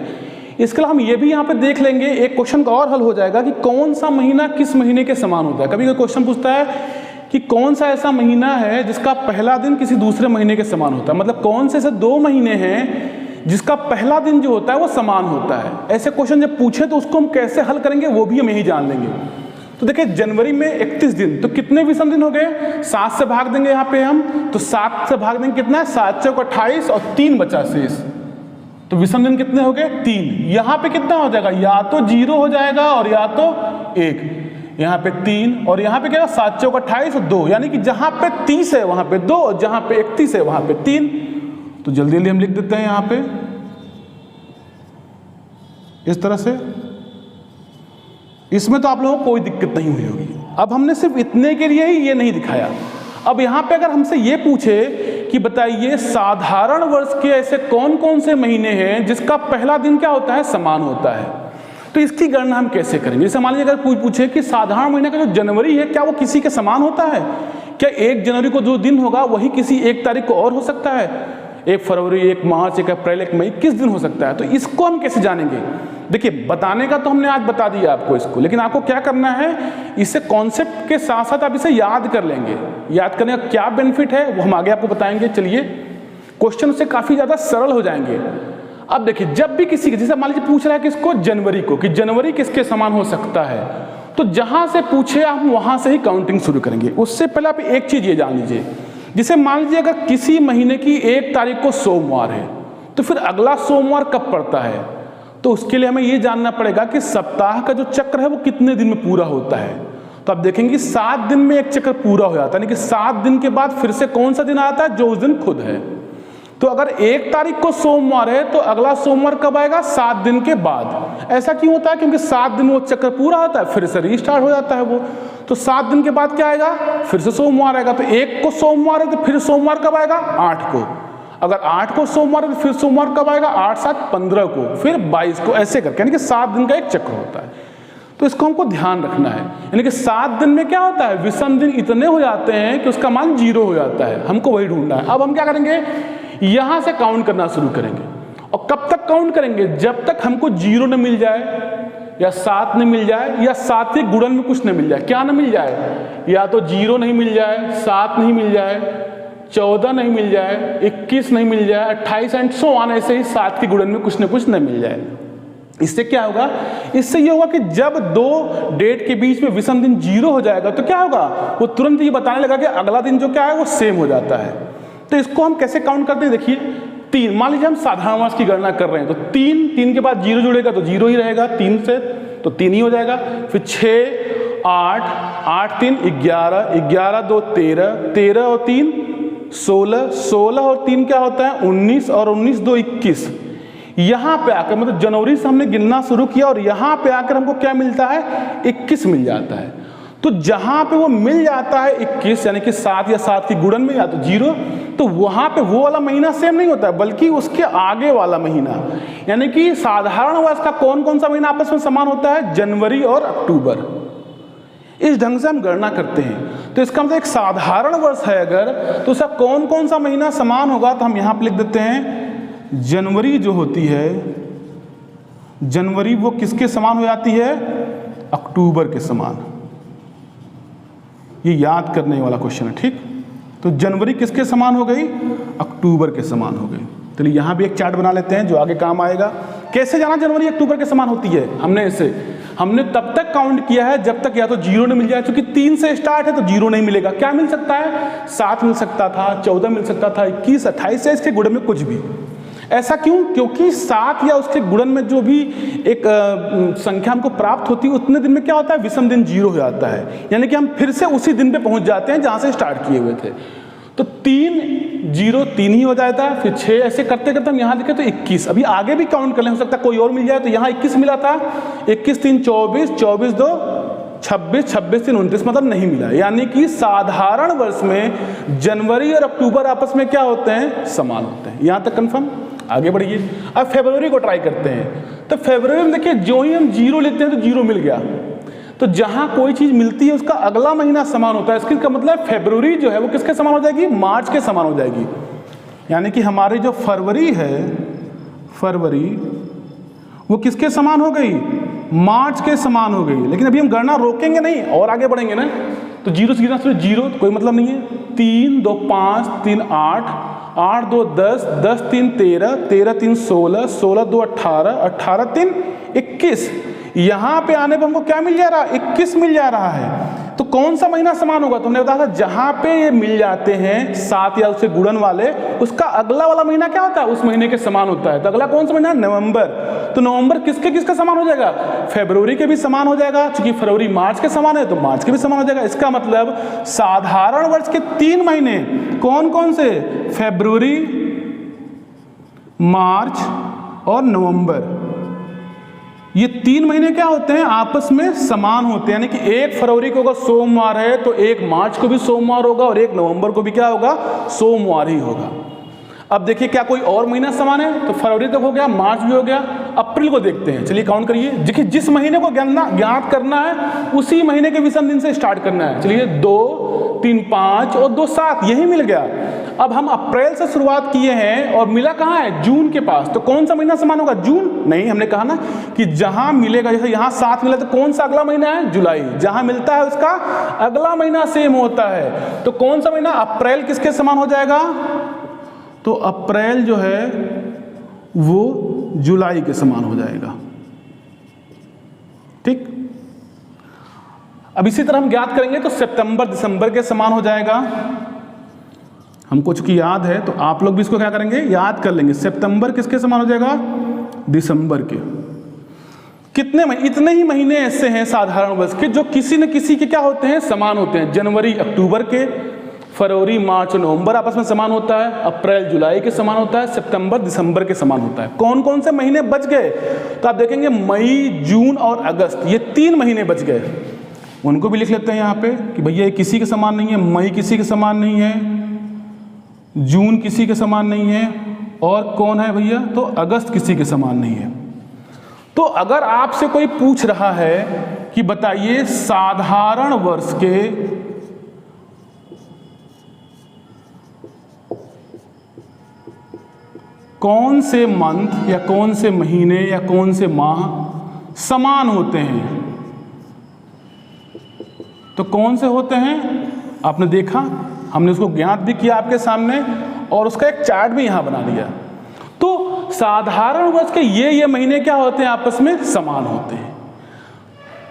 इसके अलावा हम ये भी यहाँ पे देख लेंगे, एक क्वेश्चन का और हल हो जाएगा कि कौन सा महीना किस महीने के समान होता है। कभी कोई क्वेश्चन पूछता है कि कौन सा ऐसा महीना है जिसका पहला दिन किसी दूसरे महीने के समान होता है, मतलब कौन से ऐसे 2 महीने हैं जिसका पहला दिन जो होता है वो समान होता है। ऐसे क्वेश्चन जब पूछे तो उसको हम कैसे हल करेंगे वो भी हम यही जान लेंगे। तो देखिए, जनवरी में 31 दिन, तो कितने विषम दिन हो गए? 7 से भाग देंगे यहाँ पे हम, तो 7 से भाग देंगे, कितना है? 7 चौक 28 और 3 बचा शेष। तो विषम दिन कितने हो गए? 3। यहाँ पे कितना हो जाएगा? या तो 0 हो जाएगा और या तो 1। यहाँ पे 3 और यहाँ पे क्या? 7 चौक 28 और 2, यानी कि जहाँ पे 30 है वहाँ पे 2 और जहाँ पे 31 है वहाँ पे 3। तो जल्दी जल्दी हम लिख देते हैं यहाँ पे इस तरह से। इसमें तो आप लोगों को कोई दिक्कत नहीं हुई होगी। अब हमने सिर्फ इतने के लिए ही ये नहीं दिखाया। अब यहाँ पे अगर हमसे ये पूछे कि बताइए साधारण वर्ष के ऐसे कौन कौन से महीने हैं जिसका पहला दिन क्या होता है, समान होता है, तो इसकी गणना हम कैसे करेंगे। जैसे मान लीजिए अगर कोई पूछे कि साधारण महीने का जो जनवरी है क्या वो किसी के समान होता है, क्या 1 जनवरी को जो दिन होगा वही किसी 1 तारीख को और हो सकता है, 1 फरवरी, 1 मार्च, 1 अप्रैल, 1 मई, किस दिन हो सकता है। तो इसको हम कैसे जानेंगे। देखिए बताने का तो हमने आज बता दिया आपको इसको, लेकिन आपको क्या करना है, इसे कॉन्सेप्ट के साथ साथ आप इसे याद कर लेंगे। याद करने का क्या बेनिफिट है वो हम आगे आपको बताएंगे। चलिए क्वेश्चन से काफी ज्यादा सरल हो जाएंगे। अब देखिए जब भी किसी के, जैसे मान लीजिए पूछ रहा है किसको, जनवरी को, कि जनवरी किसके समान हो सकता है, तो जहां से पूछे हम वहां से ही काउंटिंग शुरू करेंगे। उससे पहले आप एक चीज ये जान लीजिए, जैसे मान लीजिए अगर किसी महीने की 1 तारीख को सोमवार है तो फिर अगला सोमवार कब पड़ता है, तो उसके लिए हमें ये जानना पड़ेगा कि सप्ताह का जो चक्र है वो कितने दिन में पूरा होता है। तो आप देखेंगे 7 दिन में एक चक्र पूरा हो जाता है, यानी कि 7 दिन के बाद फिर से कौन सा दिन आता है, जो उस दिन खुद है। तो अगर 1 तारीख को सोमवार है तो अगला सोमवार कब आएगा, 7 दिन के बाद। ऐसा क्यों होता है, क्योंकि 7 दिन वो चक्र पूरा होता है, फिर से रीस्टार्ट हो जाता है वो। तो 7 दिन के बाद क्या आएगा, फिर से सोमवार आएगा। तो 1 को सोमवार है तो फिर सोमवार कब आएगा, 8 को। अगर 8 को सोमवार है तो फिर सोमवार कब आएगा, 8, 7, 15 को, फिर 22 को, ऐसे करके, यानी कि 7 दिन का एक चक्र होता है। तो इसको हमको ध्यान रखना है, यानी कि 7 दिन में क्या होता है, विषम दिन इतने हो जाते हैं कि उसका मान 0 हो जाता है। हमको वही ढूंढना है। अब हम क्या करेंगे, यहां से काउंट करना शुरू करेंगे। और कब तक काउंट करेंगे, जब तक हमको 0 न मिल जाए, या 7 न मिल जाए, या 7 के गुणन में कुछ न मिल जाए। क्या न मिल जाए, या तो 0 नहीं मिल जाए, 7 नहीं मिल जाए, 14 नहीं मिल जाए, 21 नहीं मिल जाए, 28 एंड सो ऑन, ऐसे ही 7 के गुणन में कुछ न कुछ न मिल जाए। इससे क्या होगा, इससे ये होगा कि जब 2 डेट के बीच में विषम दिन 0 हो जाएगा तो क्या होगा, वो तुरंत ये बताने लगा कि अगला दिन जो क्या है वो सेम हो जाता है। तो इसको हम कैसे काउंट करते हैं, देखिए 3, मान लीजिए हम साधारण मास की गणना कर रहे हैं, तो 3 के बाद 0 जुड़ेगा तो 0 ही रहेगा, 3 से तो 3 ही हो जाएगा। फिर 6, 8, 8, 3, 11, 11, 2, 13, 13 और 3, 16, 16 और 3 क्या होता है, 19, और 19, 2, 21। यहां पे आकर मतलब जनवरी से हमने गिनना शुरू किया और यहां पे आकर हमको क्या मिलता है, 21 मिल जाता है। तो जहां पे वो मिल जाता है 21, यानी कि 7 या 7 की गुणन में या तो 0, तो वहां पे वो वाला महीना सेम नहीं होता है, बल्कि उसके आगे वाला महीना, यानी कि साधारण वर्ष का कौन कौन सा महीना आपस में समान होता है, जनवरी और अक्टूबर। इस ढंग से हम गणना करते हैं। तो इसका मतलब एक साधारण वर्ष है अगर, तो उसका कौन कौन सा महीना समान होगा, तो हम यहां पर लिख देते हैं जनवरी जो होती है, जनवरी वो किसके समान हो जाती है, अक्टूबर के समान। ये याद करने वाला क्वेश्चन है, ठीक। तो जनवरी किसके समान हो गई, अक्टूबर के समान हो गई। चलिए यहां भी एक चार्ट बना लेते हैं जो आगे काम आएगा। कैसे जाना जनवरी अक्टूबर के समान होती है, हमने तब तक काउंट किया है जब तक या तो 0 नहीं मिल जाए, क्योंकि 3 से स्टार्ट है तो 0 नहीं मिलेगा। क्या मिल सकता है, 7 मिल सकता था, 14 मिल सकता था, 21, 28 से इसके गुणन में कुछ भी। ऐसा क्यों, क्योंकि 7 या उसके गुणन में जो भी एक संख्या हमको प्राप्त होती है उतने दिन में क्या होता है, विषम दिन 0 हो जाता है, यानी कि हम फिर से उसी दिन पे पहुंच जाते हैं जहां से स्टार्ट किए हुए थे। तो 3, 0, 3 ही हो जाता है, फिर 6, ऐसे करते करते हम यहां देखें तो 21। अभी आगे भी काउंट कर ले, हो सकता है कोई और मिल जाए। तो यहां 21 मिला था, 21, 3, 24, 24, 2, 26, 26, 3, 29, मतलब नहीं मिला। यानी कि साधारण वर्ष में जनवरी और अक्टूबर आपस में क्या होते हैं, समान होते हैं। यहां तक कंफर्म। आगे बढ़िए, अब फरवरी को ट्राई करते हैं। तो फरवरी में देखिए जो ही हम 0 लेते हैं तो 0 मिल गया। तो जहां कोई चीज मिलती है उसका अगला महीना समान होता है, इसका मतलब फरवरी जो है वो किसके समान हो जाएगी, मार्च के समान हो जाएगी। यानी कि हमारी जो फरवरी है, फरवरी वो किसके समान हो गई, मार्च के समान हो गई। लेकिन अभी हम गणना रोकेंगे नहीं और आगे बढ़ेंगे ना। तो 0 से गिरना शुरू, 0 कोई मतलब नहीं है। 3, 2, 5, 3, 8, 8, 2, 10, 10, 3, 13, 13, 3, 16, 16, 2, 18, 18, 3, 21। यहां पे आने पर हमको क्या मिल जा रहा है, 21 मिल जा रहा है। तो कौन सा महीना समान होगा, तुमने बताया था जहां पे ये मिल जाते हैं 7 या उससे गुणन वाले, उसका अगला वाला महीना क्या होता है, उस महीने के समान होता है। तो अगला कौन सा महीना, नवंबर। तो नवंबर किसके किसका समान हो जाएगा, फरवरी के भी समान हो जाएगा, क्योंकि फरवरी मार्च के समान है तो मार्च के भी समान हो जाएगा। इसका मतलब साधारण वर्ष के 3 महीने कौन कौन से, फरवरी, मार्च और नवंबर। ये 3 महीने क्या होते हैं, आपस में समान होते हैं, यानी कि 1 फरवरी को अगर सोमवार है तो 1 मार्च को भी सोमवार होगा और 1 नवंबर को भी क्या होगा, सोमवार ही होगा। अब देखिए क्या कोई और महीना समान है, तो फरवरी तक हो गया, मार्च भी हो गया, अप्रैल को देखते हैं। चलिए काउंट करिए, देखिए जिस महीने को ज्ञात करना है उसी महीने के विषम दिन से स्टार्ट करना है। चलिए 2, 3, 5 और 2, 7, यही मिल गया। अब हम अप्रैल से शुरुआत किए हैं और मिला कहाँ है, जून के पास, तो कौन सा महीना समान होगा, जून? नहीं, हमने कहा ना कि जहां मिलेगा, जैसे यहां 7 मिला तो कौन सा अगला महीना है, जुलाई, जहां मिलता है उसका अगला महीना सेम होता है। तो कौन सा महीना, अप्रैल किसके समान हो जाएगा, तो अप्रैल जो है वो जुलाई के समान हो जाएगा। ठीक, अब इसी तरह हम ज्ञात करेंगे तो सितंबर दिसंबर के समान हो जाएगा। हमको चूंकि याद है तो आप लोग भी इसको क्या करेंगे, याद कर लेंगे। सितंबर किसके समान हो जाएगा, दिसंबर के। कितने महीने, इतने ही महीने ऐसे हैं साधारण वर्ष के जो किसी न किसी के क्या होते हैं, समान होते हैं। जनवरी अक्टूबर के, फरवरी मार्च नवंबर आपस में समान होता है, अप्रैल जुलाई के समान होता है, सितंबर दिसंबर के समान होता है। कौन कौन से महीने बच गए, तो आप देखेंगे मई, जून और अगस्त, ये 3 महीने बच गए। उनको भी लिख लेते हैं यहाँ पे कि भैया ये किसी के समान नहीं है, मई किसी के समान नहीं है, जून किसी के समान नहीं है, और कौन है भैया, तो अगस्त किसी के समान नहीं है। तो अगर आपसे कोई पूछ रहा है कि बताइए साधारण वर्ष के कौन से मंथ या कौन से महीने या कौन से माह समान होते हैं, तो कौन से होते हैं, आपने देखा, हमने उसको ज्ञात भी किया आपके सामने और उसका एक चार्ट भी यहां बना दिया। तो साधारण वर्ष के ये महीने क्या होते हैं, आपस में समान होते हैं।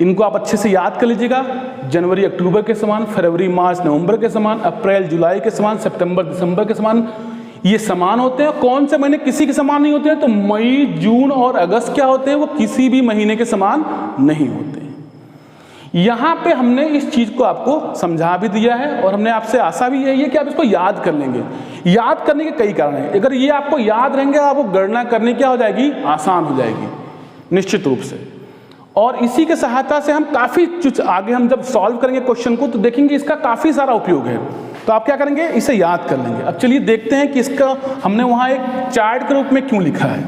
इनको आप अच्छे से याद कर लीजिएगा, जनवरी अक्टूबर के समान, फरवरी मार्च नवंबर के समान, अप्रैल जुलाई के समान, सितंबर दिसंबर के समान, ये समान होते हैं। कौन से महीने किसी के समान नहीं होते हैं, तो मई, जून और अगस्त क्या होते हैं, वो किसी भी महीने के समान नहीं होते। यहां पे हमने इस चीज को आपको समझा भी दिया है और हमने आपसे आशा भी यही है कि आप इसको याद कर लेंगे। याद करने के कई कारण हैं, अगर ये आपको याद रहेंगे आपको गणना करने क्या हो जाएगी, आसान हो जाएगी निश्चित रूप से। और इसी के सहायता से हम काफी आगे हम जब सॉल्व करेंगे क्वेश्चन को तो देखेंगे इसका काफी सारा उपयोग है। तो आप क्या करेंगे, इसे याद कर लेंगे। अब चलिए देखते हैं कि इसका हमने वहां एक चार्ट के रूप में क्यों लिखा है।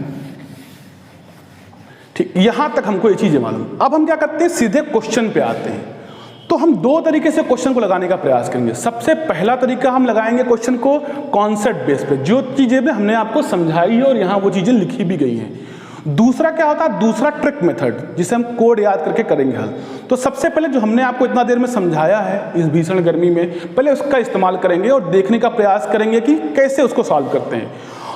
ठीक, यहां तक हमको ये चीजें मालूम। अब हम क्या करते हैं, सीधे क्वेश्चन पे आते हैं। तो हम 2 तरीके से क्वेश्चन को लगाने का प्रयास करेंगे। सबसे पहला तरीका हम लगाएंगे क्वेश्चन को कॉन्सेप्ट बेस पे, जो चीजें हमने आपको समझाई है और यहाँ वो चीजें लिखी भी गई हैं। दूसरा क्या होता है, दूसरा ट्रिक मेथड, जिसे हम कोड याद करके करेंगे हल। तो सबसे पहले जो हमने आपको इतना देर में समझाया है इस भीषण गर्मी में, पहले उसका इस्तेमाल करेंगे और देखने का प्रयास करेंगे कि कैसे उसको सॉल्व करते हैं।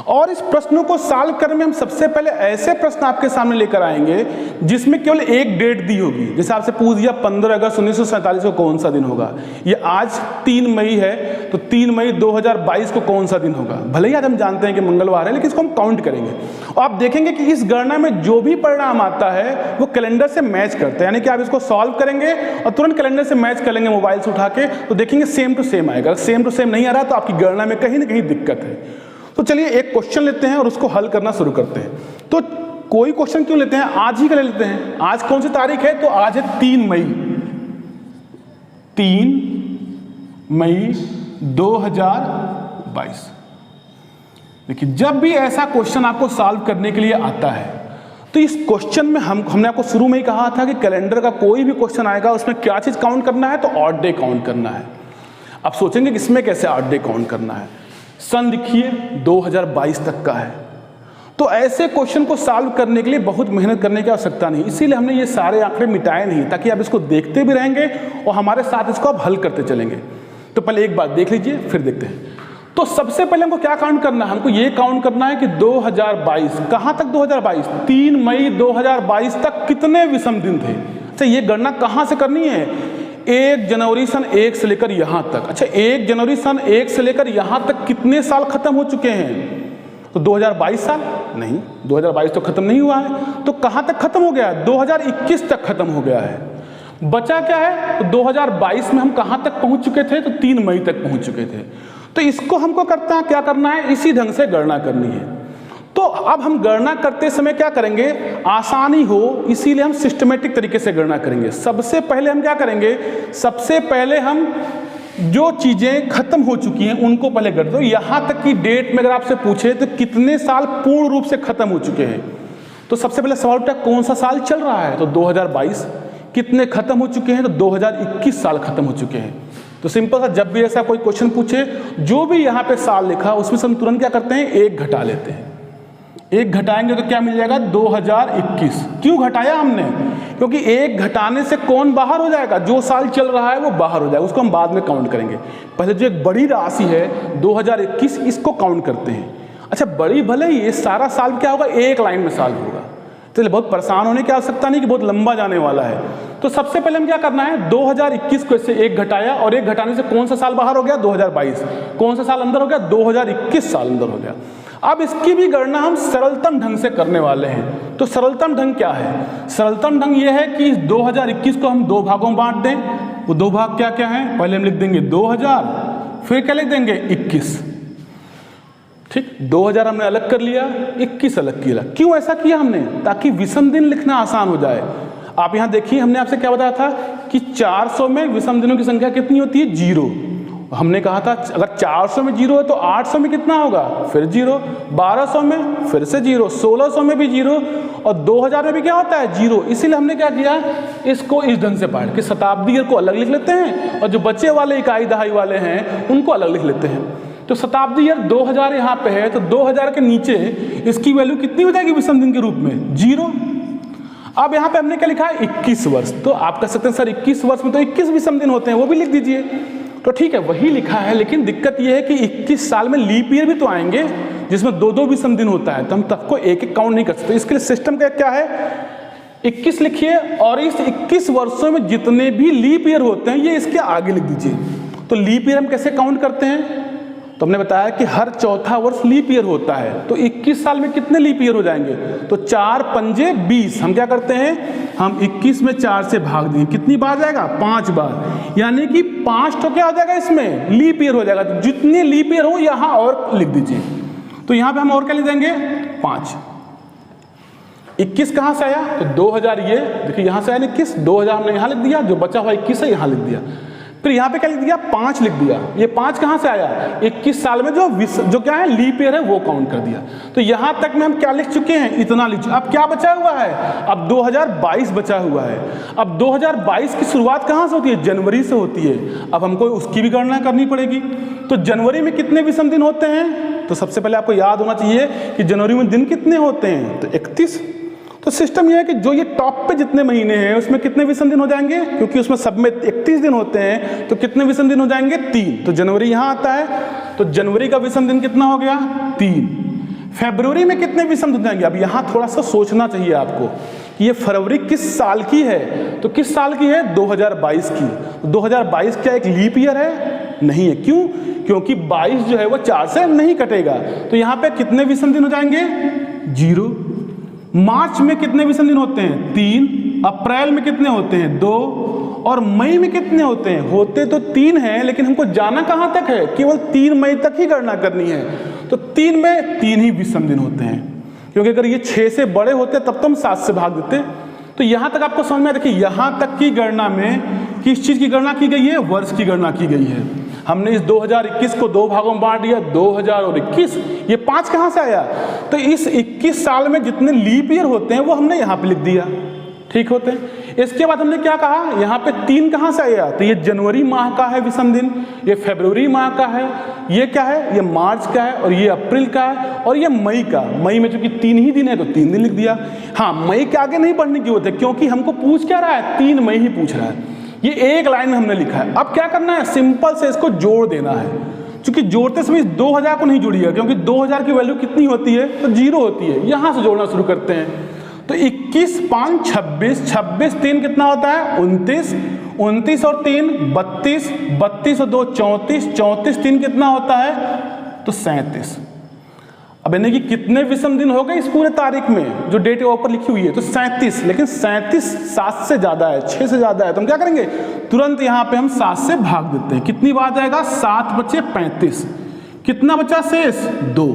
और इस प्रश्नों को सॉल्व करने में हम सबसे पहले ऐसे प्रश्न आपके सामने लेकर आएंगे जिसमें केवल एक डेट दी होगी। जैसे आपसे पूछ दिया 15 अगस्त 1947 को कौन सा दिन होगा, ये आज 3 मई है तो 3 मई 2022 को कौन सा दिन होगा। भले ही आज हम जानते हैं कि मंगलवार है, लेकिन इसको हम काउंट करेंगे और आप देखेंगे कि इस गणना में जो भी परिणाम आता है वो कैलेंडर से मैच करता है। यानी कि आप इसको सॉल्व करेंगे और तुरंत कैलेंडर से मैच कर लेंगे मोबाइल से उठा के, तो देखेंगे सेम टू सेम आएगा। सेम टू सेम नहीं आ रहा तो आपकी गणना में कहीं ना कहीं दिक्कत है। तो चलिए एक क्वेश्चन लेते हैं और उसको हल करना शुरू करते हैं। तो कोई क्वेश्चन क्यों लेते हैं, आज ही का ले लेते हैं। आज कौन सी तारीख है, तो आज है 3 मई 2022। देखिए जब भी ऐसा क्वेश्चन आपको सॉल्व करने के लिए आता है तो इस क्वेश्चन में हमने आपको शुरू में ही कहा था कि कैलेंडर का कोई भी क्वेश्चन आएगा उसमें क्या चीज काउंट करना है, तो ऑड डे काउंट करना है। आप सोचेंगे कि इसमें कैसे ऑड डे काउंट करना है। सन देखिए 2022 तक का है, तो ऐसे क्वेश्चन को सॉल्व करने के लिए बहुत मेहनत करने की आवश्यकता नहीं, इसीलिए हमने ये सारे आंकड़े मिटाए नहीं, ताकि आप इसको देखते भी रहेंगे और हमारे साथ इसको आप हल करते चलेंगे। तो पहले एक बात देख लीजिए फिर देखते हैं। तो सबसे पहले हमको क्या काउंट करना है, हमको ये काउंट करना है कि 2022 कहां तक, 2022 3 मई 2022 तक कितने विषम दिन थे। अच्छा ये गणना कहां से करनी है, 1 जनवरी सन 1 से लेकर यहां तक। अच्छा 1 जनवरी सन 1 से लेकर यहां तक कितने साल खत्म हो चुके हैं, तो 2022 साल नहीं, 2022 तो खत्म नहीं हुआ है, तो कहां तक खत्म हो गया है, 2021 तक खत्म हो गया है। बचा क्या है, तो 2022 में हम कहां तक पहुंच चुके थे, तो 3 मई तक पहुंच चुके थे। तो इसको हमको क्या करना है, इसी ढंग से गणना करनी है। तो अब हम गणना करते समय क्या करेंगे, आसानी हो इसीलिए हम सिस्टमेटिक तरीके से गणना करेंगे। सबसे पहले हम क्या करेंगे, सबसे पहले हम जो चीजें खत्म हो चुकी हैं उनको पहले गढ़ दो। यहां तक की डेट में अगर आपसे पूछे तो कितने साल पूर्ण रूप से खत्म हो चुके हैं, तो सबसे पहले सवाल उठा कौन सा साल चल रहा है, तो 2022। कितने खत्म हो चुके हैं, तो 2021 साल खत्म हो चुके हैं। तो सिंपल सा, जब भी ऐसा कोई क्वेश्चन पूछे, जो भी यहाँ पे साल लिखा उसमें से हम तुरंत क्या करते हैं, एक घटा लेते हैं। एक घटाएंगे तो क्या मिल जाएगा, 2021। क्यों घटाया हमने, क्योंकि एक घटाने से कौन बाहर हो जाएगा, जो साल चल रहा है वो बाहर हो जाएगा, उसको हम बाद में काउंट करेंगे। पहले जो एक बड़ी राशि है 2021, इसको काउंट करते हैं। अच्छा, बड़ी भले ही ये सारा साल क्या होगा, एक लाइन में साल होगा, तो बहुत परेशान होने की आवश्यकता नहीं कि बहुत लंबा जाने वाला है। तो सबसे पहले हम क्या करना है, 2021 को इससे एक घटाया, और एक घटाने से कौन सा साल बाहर हो गया, 2022। कौन सा साल अंदर हो गया, 2021 साल अंदर हो गया। अब इसकी भी गणना हम सरलतम ढंग से करने वाले हैं। तो सरलतम ढंग क्या है, सरलतम ढंग यह है कि 2021 को हम दो भागों में बांट दें। वो दो भाग क्या क्या हैं, पहले हम लिख देंगे 2000, फिर क्या लिख देंगे 21। ठीक, 2000 हमने अलग कर लिया, 21 अलग किया। क्यों ऐसा किया हमने, ताकि विषम दिन लिखना आसान हो जाए। आप यहां देखिए, हमने आपसे क्या बताया था कि 400 में विषम दिनों की संख्या कितनी होती है, 0। हमने कहा था अगर 400 में 0 है तो 800 में कितना होगा, फिर 0, 1200 में फिर से 0, 1600 में भी 0, और 2000 में भी क्या होता है, 0। इसीलिए हमने क्या किया, इसको इस ढंग से बांट के शताब्दी को अलग लिख लेते हैं, और जो बचे वाले इकाई दहाई वाले हैं उनको अलग लिख लेते हैं। तो शताब्दी ईयर 2000 यहाँ पे है, तो 2000 के नीचे इसकी वैल्यू कितनी हो जाएगी विषम दिन के रूप में, 0। अब यहाँ पे हमने क्या लिखा है, 21 वर्ष। तो आप कह सकते हैं सर 21 वर्ष में तो 21 विषम दिन होते हैं, वो भी लिख दीजिए। तो ठीक है, वही लिखा है, लेकिन दिक्कत यह है कि 21 साल में लीप ईयर भी तो आएंगे जिसमें दो दो विषम दिन होता है, तो हम सबको एक एक काउंट नहीं कर सकते। इसके लिए सिस्टम का क्या है, 21 लिखिए, और इस 21 वर्षों में जितने भी लीप ईयर होते हैं ये इसके आगे लिख दीजिए। तो लीप ईयर हम कैसे काउंट करते हैं, तो हमने बताया कि हर चौथा वर्ष लीप ईयर होता है। तो 21 साल में कितने लीप ईयर हो जाएंगे, तो 4 पंजे 20। हम क्या करते हैं, हम 21 में 4 से भाग देंगे, कितनी बार जाएगा, 5 बार, यानी कि 5 तो क्या हो जाएगा, इसमें लीप ईयर हो जाएगा। तो जितने लीप ईयर हो यहां और लिख दीजिए। तो यहां पे हम और क्या लिख देंगे, 5। 21 कहां से आया, तो 2000, ये देखिए यहां से आया 21, 2000 हमने यहां लिख दिया, जो बचा हुआ 21 है यहां लिख दिया। फिर यहाँ पे क्या लिख दिया, 5 लिख दिया। ये 5 कहाँ से आया, 21 साल में जो क्या है लीप ईयर है वो काउंट कर दिया। तो यहाँ तक में हम क्या लिख चुके हैं, इतना लिख चुके। अब क्या बचा हुआ है, अब 2022 बचा हुआ है। अब 2022 की शुरुआत कहाँ से होती है, जनवरी से होती है। अब हमको उसकी भी गणना करनी पड़ेगी। तो जनवरी में कितने विषम दिन होते हैं, तो सबसे पहले आपको याद होना चाहिए कि जनवरी में दिन कितने होते हैं, तो 31। तो सिस्टम यह है कि जो ये टॉप पे जितने महीने हैं उसमें कितने विषम दिन हो जाएंगे, क्योंकि उसमें सब में 31 दिन होते हैं, तो कितने विषम दिन हो जाएंगे, 3। तो जनवरी यहाँ आता है, तो जनवरी का विषम दिन कितना हो गया, 3। फरवरी में कितने विषम दिन जाएंगे, अब यहाँ थोड़ा सा सोचना चाहिए आपको कि ये फरवरी किस साल की है, तो किस साल की है, 2022 की। 2022 क्या एक लीप ईयर है, नहीं है। क्यों, क्योंकि 22 जो है वो 4 से नहीं कटेगा। तो यहाँ पे कितने विषम दिन हो जाएंगे, 0। मार्च में कितने विषम दिन होते हैं, 3। अप्रैल में कितने होते हैं, 2। और मई में कितने होते हैं, होते तो 3 हैं, लेकिन हमको जाना कहां तक है, केवल 3 मई तक ही गणना करनी है। तो 3 में 3 ही विषम दिन होते हैं, क्योंकि अगर ये 6 से बड़े होते तब तो हम 7 से भाग देते। तो यहां तक आपको समझ में, देखिए यहां तक की गणना में किस चीज की गणना की गई है, वर्ष की गणना की गई है। हमने इस 2021 को दो भागों में बांट दिया, 2000 और 21। ये 5 कहां से आया, तो इस 21 साल में जितने लीप ईयर होते हैं वो हमने यहां पे लिख दिया, ठीक होते हैं। इसके बाद हमने क्या कहा, यहाँ पे 3 कहां से आया, तो ये जनवरी माह का है विषम दिन, ये फरवरी माह का है, ये क्या है, ये मार्च का है, और ये अप्रैल का है, और ये मई का। मई में चूंकि 3 ही दिन है तो 3 दिन लिख दिया। हाँ, मई के आगे नहीं पढ़ने की जरूरत है, क्योंकि हमको पूछ क्या रहा है, 3 मई ही पूछ रहा है। ये एक लाइन में हमने लिखा है। अब क्या करना है, सिंपल से इसको जोड़ देना है। क्योंकि जोड़ते समय 2000 को नहीं जोड़िएगा, क्योंकि 2000 की वैल्यू कितनी होती है, तो 0 होती है। यहां से जोड़ना शुरू करते हैं। तो 21 5 26, 26 3 कितना होता है, 29, 29 और 3 32, 32 और 2 34, 34 3 कितना होता है, तो 37। अब यानी कि कितने विषम दिन हो गए इस पूरे तारीख में, जो डेट ऊपर लिखी हुई है, तो 37। लेकिन 37 7 से ज्यादा है, 6 से ज्यादा है, तो हम क्या करेंगे, तुरंत यहाँ पे हम 7 से भाग देते हैं। कितनी बार जाएगा, 7 बचे 35, कितना बचा शेष, 2।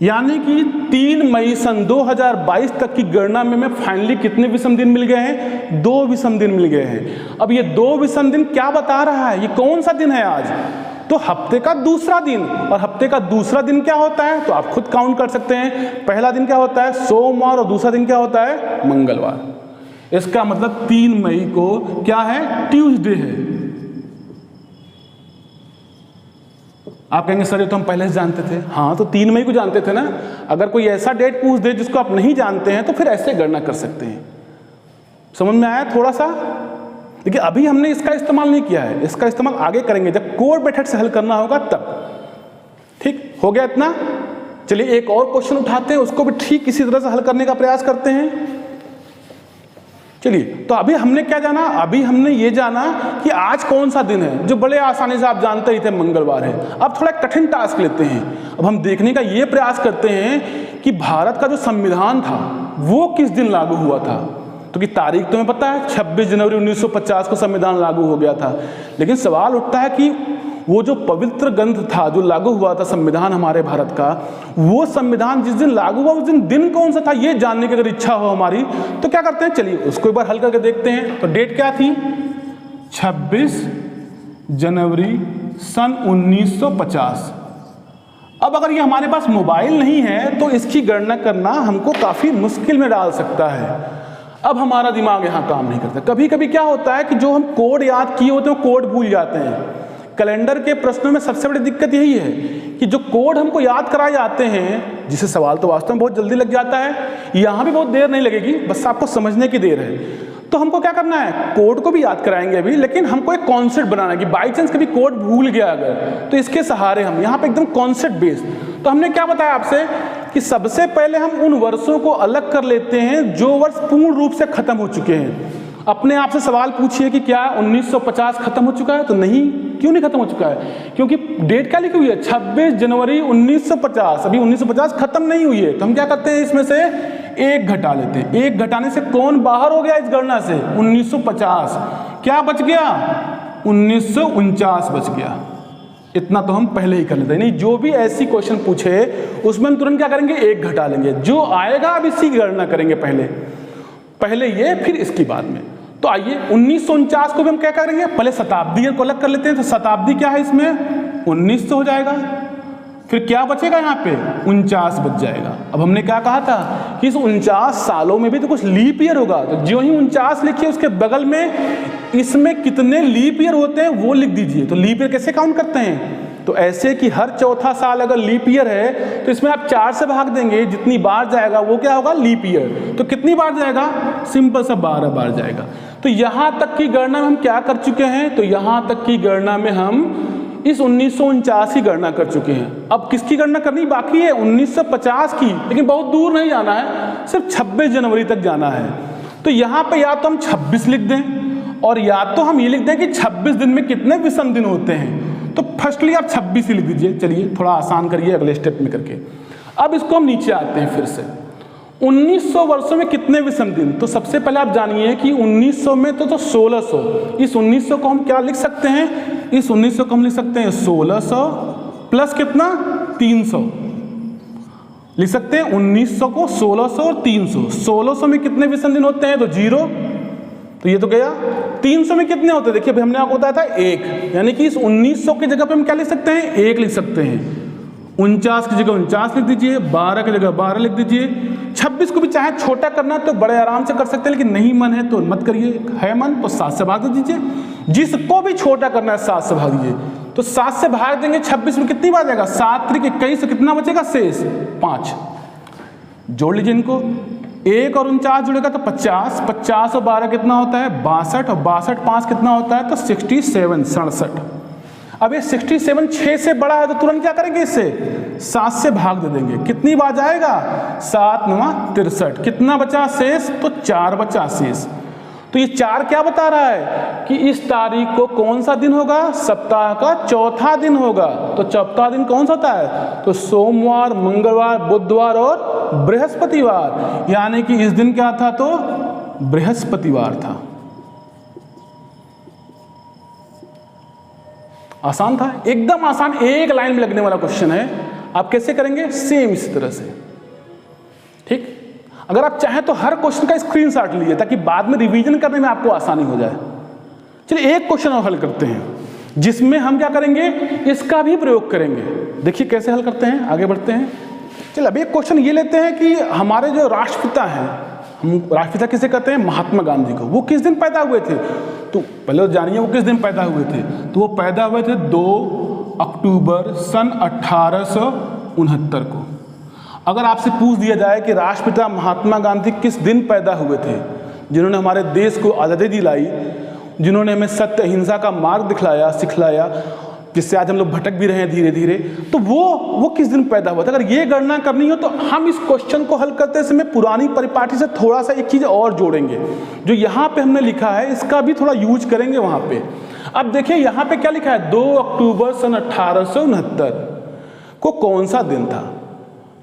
यानी कि 3 मई सन 2022 तक की गणना में हमें फाइनली कितने विषम दिन मिल गए हैं? 2 विषम दिन मिल गए हैं। अब ये 2 विषम दिन क्या बता रहा है? ये कौन सा दिन है आज? तो हफ्ते का दूसरा दिन। और हफ्ते का दूसरा दिन क्या होता है? तो आप खुद काउंट कर सकते हैं। पहला दिन क्या होता है? सोमवार। और दूसरा दिन क्या होता है? मंगलवार। इसका मतलब 3 मई को क्या है? ट्यूसडे है। आप कहेंगे सर ये तो हम पहले से जानते थे। हाँ, तो 3 मई को जानते थे ना। अगर कोई ऐसा डेट पूछ दे जिसको आप नहीं जानते हैं तो फिर ऐसे गणना कर सकते हैं। समझ में आया थोड़ा सा? देखिए अभी हमने इसका इस्तेमाल नहीं किया है, इसका इस्तेमाल आगे करेंगे जब कोड मेथड से हल करना होगा तब। ठीक हो गया इतना? चलिए एक और क्वेश्चन उठाते हैं, उसको भी ठीक इसी तरह से हल करने का प्रयास करते हैं। चलिए, तो अभी हमने क्या जाना? अभी हमने ये जाना कि आज कौन सा दिन है, जो बड़े आसानी से आप जानते ही थे मंगलवार है। अब थोड़ा कठिन टास्क लेते हैं। अब हम देखने का ये प्रयास करते हैं कि भारत का जो संविधान था वो किस दिन लागू हुआ था। तो कि तारीख तुम्हें पता है, 26 जनवरी 1950 को संविधान लागू हो गया था। लेकिन सवाल उठता है कि वो जो पवित्र ग्रंथ था जो लागू हुआ था संविधान हमारे भारत का, वो संविधान जिस दिन लागू हुआ उस दिन कौन सा था, ये जानने की अगर इच्छा हो हमारी तो क्या करते हैं? चलिए उसको एक बार हल करके देखते हैं। तो डेट क्या थी? 26 जनवरी सन 1950। अब अगर ये हमारे पास मोबाइल नहीं है तो इसकी गणना करना हमको काफ़ी मुश्किल में डाल सकता है। अब हमारा दिमाग यहाँ काम नहीं करता। कभी कभी क्या होता है कि जो हम कोड याद किए होते हैं कोड भूल जाते हैं। कैलेंडर के प्रश्नों में सबसे बड़ी दिक्कत यही है कि जो कोड हमको याद कराए जाते हैं, जिसे सवाल तो वास्तव में बहुत जल्दी लग जाता है, यहाँ भी बहुत देर नहीं लगेगी, बस आपको समझने की देर है। तो हमको क्या करना है? कोड को भी याद कराएंगे अभी, लेकिन हमको एक कॉन्सेप्ट बनाना है कि बाई चांस कभी कोड भूल गया अगर, तो इसके सहारे हम यहाँ पे एकदम कॉन्सेप्ट बेस्ड। तो हमने क्या बताया आपसे कि सबसे पहले हम उन वर्षों को अलग कर लेते हैं जो वर्ष पूर्ण रूप से खत्म हो चुके हैं। अपने आप से सवाल पूछिए कि क्या 1950 खत्म हो चुका है? तो नहीं। क्यों नहीं खत्म हो चुका है? क्योंकि डेट क्या लिखी हुई है? 26 जनवरी 1950। अभी 1950 खत्म नहीं हुई है। तो हम क्या करते हैं? इसमें से 1 घटा लेते हैं। 1 घटाने से कौन बाहर हो गया इस गणना से? 1950। क्या बच गया? 1949 बच गया। इतना तो हम पहले ही कर लेते हैं। नहीं, जो भी ऐसी क्वेश्चन पूछे उसमें हम तुरंत क्या करेंगे? 1 घटा लेंगे। जो आएगा अब इसी की गणना करेंगे, पहले ये फिर इसकी बाद में। तो आइए 1949 को भी हम क्या करेंगे? पहले शताब्दी को अलग कर लेते हैं। तो शताब्दी क्या है इसमें? 1900 हो जाएगा। फिर क्या बचेगा यहाँ पे? 49 बच जाएगा। अब हमने क्या कहा था कि इस 49 सालों में भी तो कुछ लीप ईयर होगा। तो जो ही 49 लिखिए उसके बगल में इसमें कितने लीप ईयर होते हैं वो लिख दीजिए। तो लीप ईयर कैसे काउंट करते हैं? तो ऐसे कि हर चौथा साल अगर लीप ईयर है तो इसमें आप 4 से भाग देंगे, जितनी बार जाएगा वो क्या होगा? Leap year. तो कितनी बार जाएगा? सिंपल सा 12 बार जाएगा। तो यहाँ तक की गणना में हम क्या कर चुके हैं? तो यहाँ तक की गणना में हम इस 1949 की गणना कर चुके हैं। अब किसकी गणना करनी बाकी है? 1950 की। लेकिन बहुत दूर नहीं जाना है, सिर्फ 26 जनवरी तक जाना है। तो यहाँ पे या तो हम 26 लिख दें और या तो हम ये लिख दें कि 26 दिन में कितने विषम दिन होते हैं। तो फर्स्टली आप 26 ही लिख दीजिए। चलिए थोड़ा आसान करिए अगले स्टेप में करके। अब इसको हम नीचे आते हैं फिर से। 1900 वर्षों में कितने विषम दिन? तो सबसे पहले आप जानिए कि 1900 में तो 1600। इस 1900 को हम क्या लिख सकते हैं? इस 1900 को हम लिख सकते हैं 1600 प्लस कितना? 300 लिख सकते हैं। 1900 को 1600 और 300। 1600 में कितने विषम दिन होते हैं? तो 0। तो ये तो गया। 300 में कितने होते हैं? देखिए हमने आपको बताया था 1। यानी कि इस 1900 की जगह पे हम क्या लिख सकते हैं? 1 लिख सकते हैं। 49 की जगह 49 लिख दीजिए, 12 की जगह 12 लिख दीजिए। 26 को भी चाहे छोटा करना है तो बड़े आराम से कर सकते हैं, लेकिन नहीं मन है तो मत करिए। है मन तो 7 से भाग दीजिए। जिसको भी छोटा करना है 7 से भाग दीजिए। तो 7 से भाग देंगे 26 में कितनी बार जाएगा? 7 त्रिक 21 से कितना बचेगा? शेष 5। जोड़ लीजिए इनको। 1 और 49 जुड़ेगा तो 50। 50 और 12 कितना होता है? 62। और 62 5 कितना होता है? तो 67 67। अब ये 67 6 से बड़ा है तो तुरंत क्या करेंगे? इससे 7 से भाग दे देंगे। कितनी बार जाएगा? 7 9 63। कितना बचा शेष? तो 4 बचा शेष। तो ये 4 क्या बता रहा है कि इस तारीख को कौन सा दिन होगा? सप्ताह का चौथा दिन होगा। तो चौथा दिन कौन सा होता है? तो सोमवार, मंगलवार, बुधवार और बृहस्पतिवार। यानी कि इस दिन क्या था? तो बृहस्पतिवार था। आसान था, एकदम आसान, एक लाइन में लगने वाला क्वेश्चन है। आप कैसे करेंगे? सेम इसी तरह से। ठीक, अगर आप चाहें तो हर क्वेश्चन का स्क्रीनशॉट लीजिए ताकि बाद में रिवीजन करने में आपको आसानी हो जाए। चलिए एक क्वेश्चन और हल करते हैं जिसमें हम क्या करेंगे, इसका भी प्रयोग करेंगे। देखिए कैसे हल करते हैं, आगे बढ़ते हैं। चलिए अभी एक क्वेश्चन ये लेते हैं कि हमारे जो राष्ट्रपिता हैं, हम राष्ट्रपिता किसे कहते हैं? महात्मा गांधी को। वो किस दिन पैदा हुए थे? तो पहले तो जानिए वो किस दिन पैदा हुए थे। तो वो पैदा हुए थे 2 अक्टूबर सन 1869 को। अगर आपसे पूछ दिया जाए कि राष्ट्रपिता महात्मा गांधी किस दिन पैदा हुए थे, जिन्होंने हमारे देश को आज़ादी दिलाई, जिन्होंने हमें सत्य अहिंसा का मार्ग दिखलाया, सिखलाया, जिससे आज हम लोग भटक भी रहे हैं धीरे धीरे, तो वो किस दिन पैदा हुआ था? अगर ये गणना करनी हो तो हम इस क्वेश्चन को हल करते समय पुरानी परिपाटी से थोड़ा सा एक चीज़ और जोड़ेंगे। जो यहाँ पे हमने लिखा है इसका भी थोड़ा यूज करेंगे वहाँ पे। अब देखिए यहाँ पे क्या लिखा है, 2 अक्टूबर सन 1869 को कौन सा दिन था?